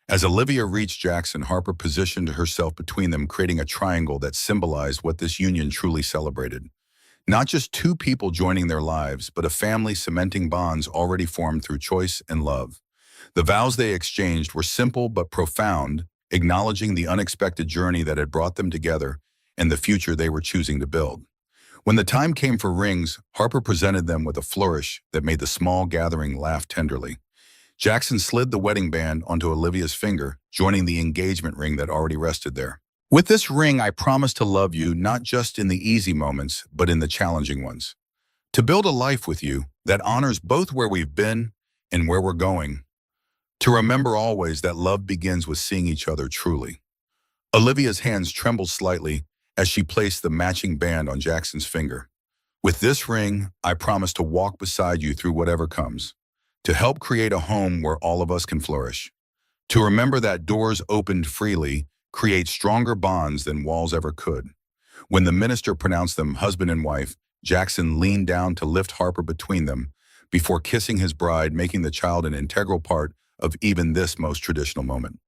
Speaker 1: As Olivia reached Jackson, Harper positioned herself between them, creating a triangle that symbolized what this union truly celebrated. Not just two people joining their lives, but a family cementing bonds already formed through choice and love. The vows they exchanged were simple but profound, acknowledging the unexpected journey that had brought them together and the future they were choosing to build. When the time came for rings, Harper presented them with a flourish that made the small gathering laugh tenderly. Jackson slid the wedding band onto Olivia's finger, joining the engagement ring that already rested there. With this ring, I promise to love you not just in the easy moments, but in the challenging ones. To build a life with you that honors both where we've been and where we're going. To remember always that love begins with seeing each other truly. Olivia's hands trembled slightly as she placed the matching band on Jackson's finger. With this ring, I promise to walk beside you through whatever comes, to help create a home where all of us can flourish, to remember that doors opened freely create stronger bonds than walls ever could. When the minister pronounced them husband and wife, Jackson leaned down to lift Harper between them before kissing his bride, making the child an integral part of even this most traditional moment.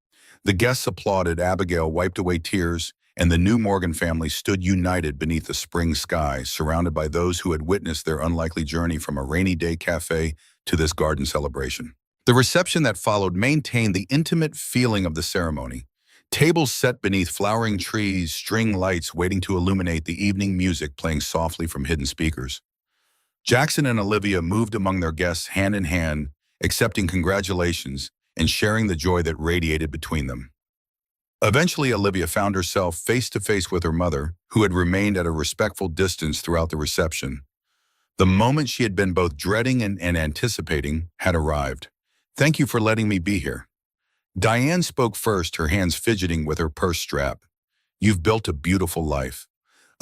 Speaker 1: The guests applauded, Abigail wiped away tears, and the new Morgan family stood united beneath the spring sky, surrounded by those who had witnessed their unlikely journey from a rainy day cafe to this garden celebration. The reception that followed maintained the intimate feeling of the ceremony. Tables set beneath flowering trees, string lights waiting to illuminate the evening music playing softly from hidden speakers. Jackson and Olivia moved among their guests hand in hand, accepting congratulations and sharing the joy that radiated between them. Eventually, Olivia found herself face to face with her mother, who had remained at a respectful distance throughout the reception. The moment she had been both dreading and anticipating had arrived. "Thank you for letting me be here." Diane spoke first, her hands fidgeting with her purse strap. "You've built a beautiful life."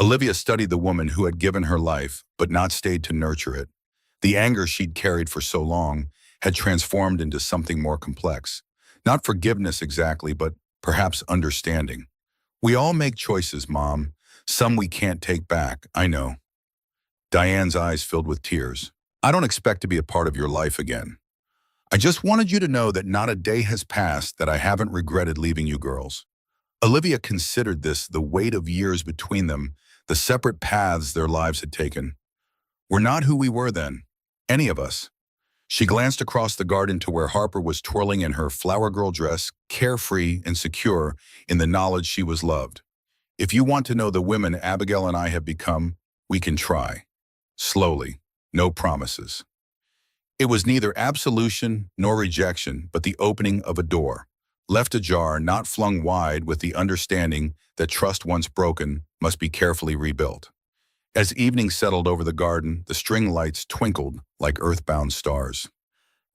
Speaker 1: Olivia studied the woman who had given her life, but not stayed to nurture it. The anger she'd carried for so long had transformed into something more complex. Not forgiveness exactly, but perhaps understanding. "We all make choices, Mom. Some we can't take back, I know." Diane's eyes filled with tears. "I don't expect to be a part of your life again. I just wanted you to know that not a day has passed that I haven't regretted leaving you girls." Olivia considered this, the weight of years between them, the separate paths their lives had taken. "We're not who we were then, any of us." She glanced across the garden to where Harper was twirling in her flower girl dress, carefree and secure in the knowledge she was loved. "If you want to know the women Abigail and I have become, we can try. Slowly, no promises." It was neither absolution nor rejection, but the opening of a door, left ajar, not flung wide, with the understanding that trust once broken must be carefully rebuilt. As evening settled over the garden, the string lights twinkled like earthbound stars.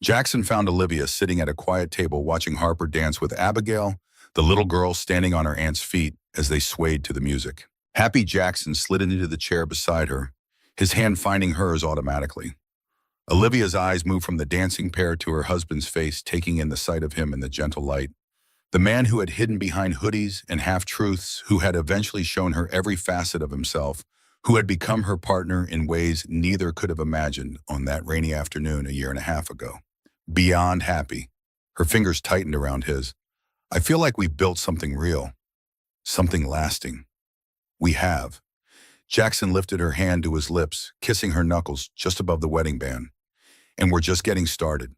Speaker 1: Jackson found Olivia sitting at a quiet table watching Harper dance with Abigail, the little girl standing on her aunt's feet as they swayed to the music. Happy Jackson slid into the chair beside her, his hand finding hers automatically. Olivia's eyes moved from the dancing pair to her husband's face, taking in the sight of him in the gentle light. The man who had hidden behind hoodies and half-truths, who had eventually shown her every facet of himself, who had become her partner in ways neither could have imagined on that rainy afternoon a year and a half ago. Beyond happy. Her fingers tightened around his. "I feel like we've built something real. Something lasting." "We have." Jackson lifted her hand to his lips, kissing her knuckles just above the wedding band. "And we're just getting started."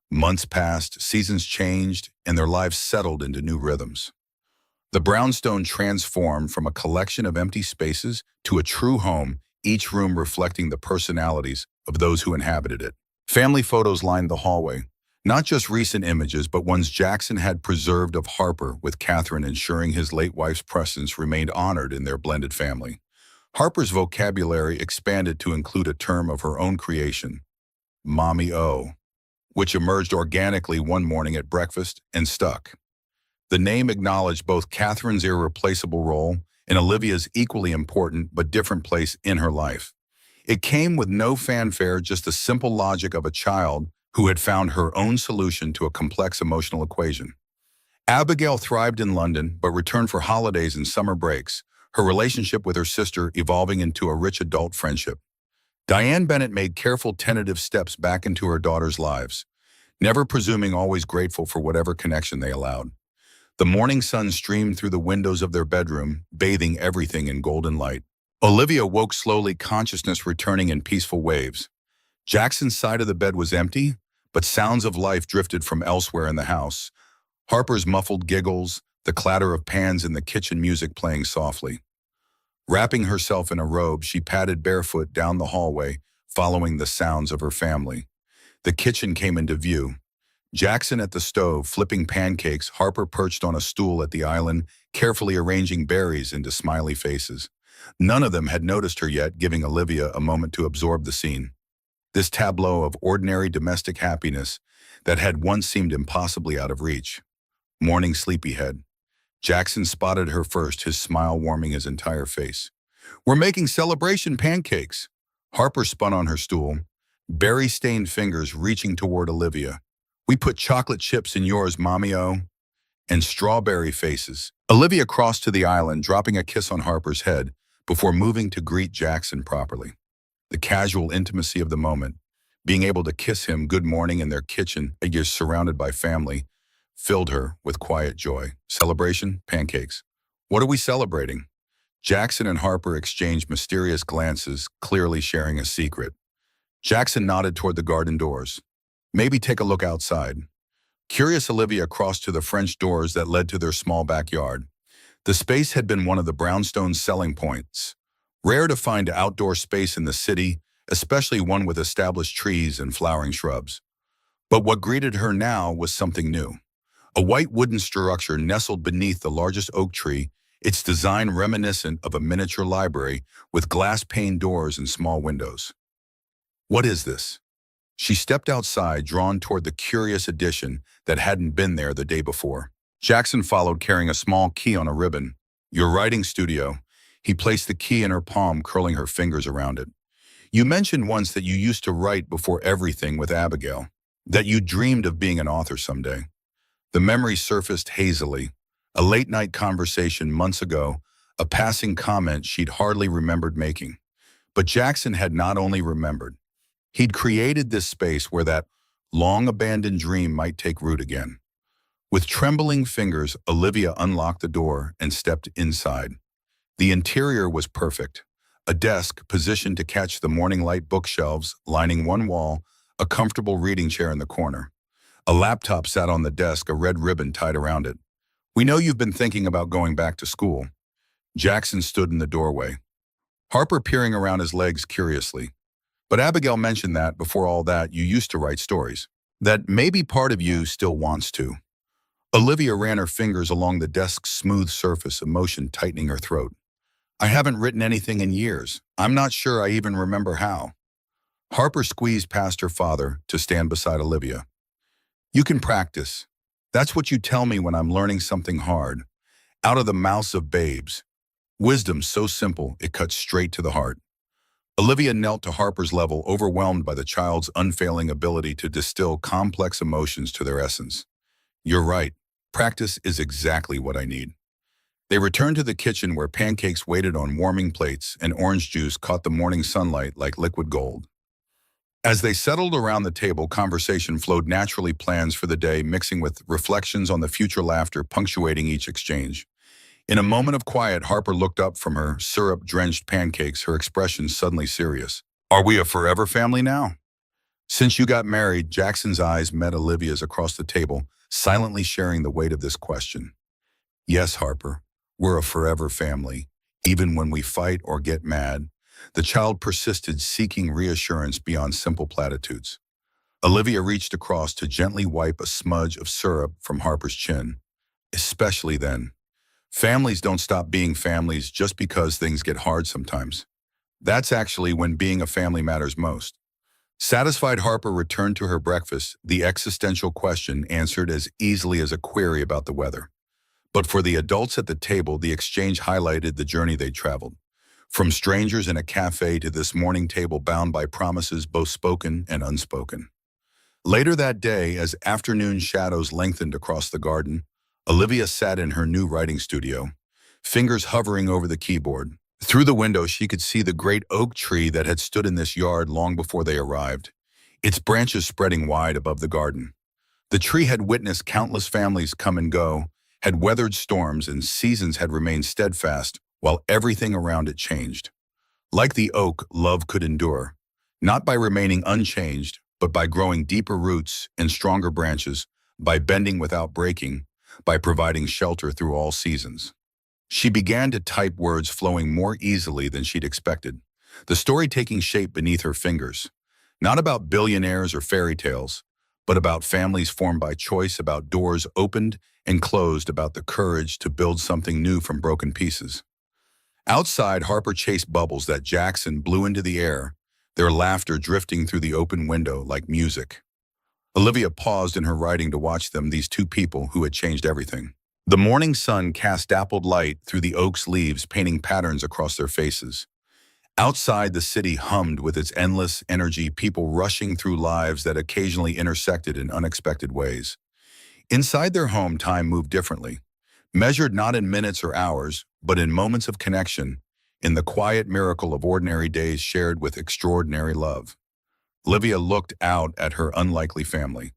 Speaker 1: Months passed, seasons changed, and their lives settled into new rhythms. The brownstone transformed from a collection of empty spaces to a true home, each room reflecting the personalities of those who inhabited it. Family photos lined the hallway, not just recent images, but ones Jackson had preserved of Harper, with Catherine ensuring his late wife's presence remained honored in their blended family. Harper's vocabulary expanded to include a term of her own creation, Mommy O, which emerged organically one morning at breakfast and stuck. The name acknowledged both Catherine's irreplaceable role and Olivia's equally important but different place in her life. It came with no fanfare, just the simple logic of a child who had found her own solution to a complex emotional equation. Abigail thrived in London, but returned for holidays and summer breaks, her relationship with her sister evolving into a rich adult friendship. Diane Bennett made careful, tentative steps back into her daughters' lives, never presuming, always grateful for whatever connection they allowed. The morning sun streamed through the windows of their bedroom, bathing everything in golden light. Olivia woke slowly, consciousness returning in peaceful waves. Jackson's side of the bed was empty, but sounds of life drifted from elsewhere in the house. Harper's muffled giggles, the clatter of pans in the kitchen, music playing softly. Wrapping herself in a robe, she padded barefoot down the hallway, following the sounds of her family. The kitchen came into view. Jackson at the stove, flipping pancakes, Harper perched on a stool at the island, carefully arranging berries into smiley faces. None of them had noticed her yet, giving Olivia a moment to absorb the scene. This tableau of ordinary domestic happiness that had once seemed impossibly out of reach. Morning sleepyhead. Jackson spotted her first, his smile warming his entire face. "We're making celebration pancakes." Harper spun on her stool, berry-stained fingers reaching toward Olivia. "We put chocolate chips in yours, Mommy-o." And strawberry faces. Olivia crossed to the island, dropping a kiss on Harper's head before moving to greet Jackson properly. The casual intimacy of the moment, being able to kiss him good morning in their kitchen, again surrounded by family, filled her with quiet joy. Celebration? Pancakes. What are we celebrating? Jackson and Harper exchanged mysterious glances, clearly sharing a secret. Jackson nodded toward the garden doors. "Maybe take a look outside." Curious, Olivia crossed to the French doors that led to their small backyard. The space had been one of the brownstone's selling points. Rare to find outdoor space in the city, especially one with established trees and flowering shrubs. But what greeted her now was something new. A white wooden structure nestled beneath the largest oak tree, its design reminiscent of a miniature library with glass-paned doors and small windows. "What is this?" She stepped outside, drawn toward the curious addition that hadn't been there the day before. Jackson followed, carrying a small key on a ribbon. "Your writing studio." He placed the key in her palm, curling her fingers around it. "You mentioned once that you used to write before everything with Abigail, that you dreamed of being an author someday." The memory surfaced hazily. A late-night conversation months ago, a passing comment she'd hardly remembered making. But Jackson had not only remembered. He'd created this space where that long-abandoned dream might take root again. With trembling fingers, Olivia unlocked the door and stepped inside. The interior was perfect. A desk positioned to catch the morning light, bookshelves lining one wall, a comfortable reading chair in the corner. A laptop sat on the desk, a red ribbon tied around it. "We know you've been thinking about going back to school." Jackson stood in the doorway, Harper peering around his legs curiously. "But Abigail mentioned that, before all that, you used to write stories. That maybe part of you still wants to." Olivia ran her fingers along the desk's smooth surface, emotion tightening her throat. "I haven't written anything in years. I'm not sure I even remember how." Harper squeezed past her father to stand beside Olivia. "You can practice. That's what you tell me when I'm learning something hard. Out of the mouths of babes. Wisdom so simple, it cuts straight to the heart." Olivia knelt to Harper's level, overwhelmed by the child's unfailing ability to distill complex emotions to their essence. "You're right. Practice is exactly what I need." They returned to the kitchen, where pancakes waited on warming plates and orange juice caught the morning sunlight like liquid gold. As they settled around the table, conversation flowed naturally, plans for the day mixing with reflections on the future, laughter punctuating each exchange. In a moment of quiet, Harper looked up from her syrup-drenched pancakes, her expression suddenly serious. "Are we a forever family now?" "Since you got married," Jackson's eyes met Olivia's across the table, silently sharing the weight of this question. "Yes, Harper, we're a forever family, even when we fight or get mad." The child persisted, seeking reassurance beyond simple platitudes. Olivia reached across to gently wipe a smudge of syrup from Harper's chin. "Especially then. Families don't stop being families just because things get hard sometimes. That's actually when being a family matters most." Satisfied, Harper returned to her breakfast, the existential question answered as easily as a query about the weather. But for the adults at the table, the exchange highlighted the journey they traveled. From strangers in a cafe to this morning table bound by promises both spoken and unspoken. Later that day, as afternoon shadows lengthened across the garden, Olivia sat in her new writing studio, fingers hovering over the keyboard. Through the window, she could see the great oak tree that had stood in this yard long before they arrived, its branches spreading wide above the garden. The tree had witnessed countless families come and go, had weathered storms, and seasons had remained steadfast while everything around it changed. Like the oak, love could endure, not by remaining unchanged, but by growing deeper roots and stronger branches, by bending without breaking, by providing shelter through all seasons. She began to type words flowing more easily than she'd expected, the story taking shape beneath her fingers. Not about billionaires or fairy tales, but about families formed by choice, about doors opened and closed, about the courage to build something new from broken pieces. Outside, Harper chased bubbles that Jackson blew into the air, their laughter drifting through the open window like music. Olivia paused in her writing to watch them, these two people who had changed everything. The morning sun cast dappled light through the oak's leaves, painting patterns across their faces. Outside, the city hummed with its endless energy, people rushing through lives that occasionally intersected in unexpected ways. Inside their home, time moved differently, measured not in minutes or hours, but in moments of connection, in the quiet miracle of ordinary days shared with extraordinary love. Olivia looked out at her unlikely family.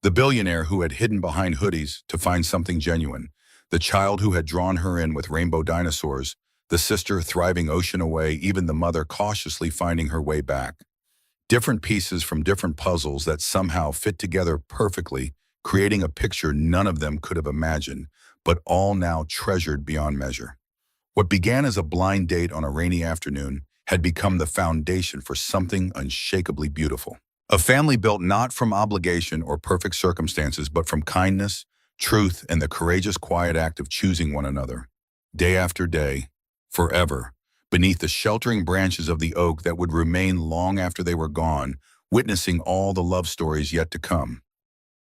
Speaker 1: The billionaire who had hidden behind hoodies to find something genuine, the child who had drawn her in with rainbow dinosaurs, the sister thriving ocean away, even the mother cautiously finding her way back. Different pieces from different puzzles that somehow fit together perfectly, creating a picture none of them could have imagined, but all now treasured beyond measure. What began as a blind date on a rainy afternoon had become the foundation for something unshakably beautiful. A family built not from obligation or perfect circumstances, but from kindness, truth, and the courageous quiet act of choosing one another, day after day, forever, beneath the sheltering branches of the oak that would remain long after they were gone, witnessing all the love stories yet to come.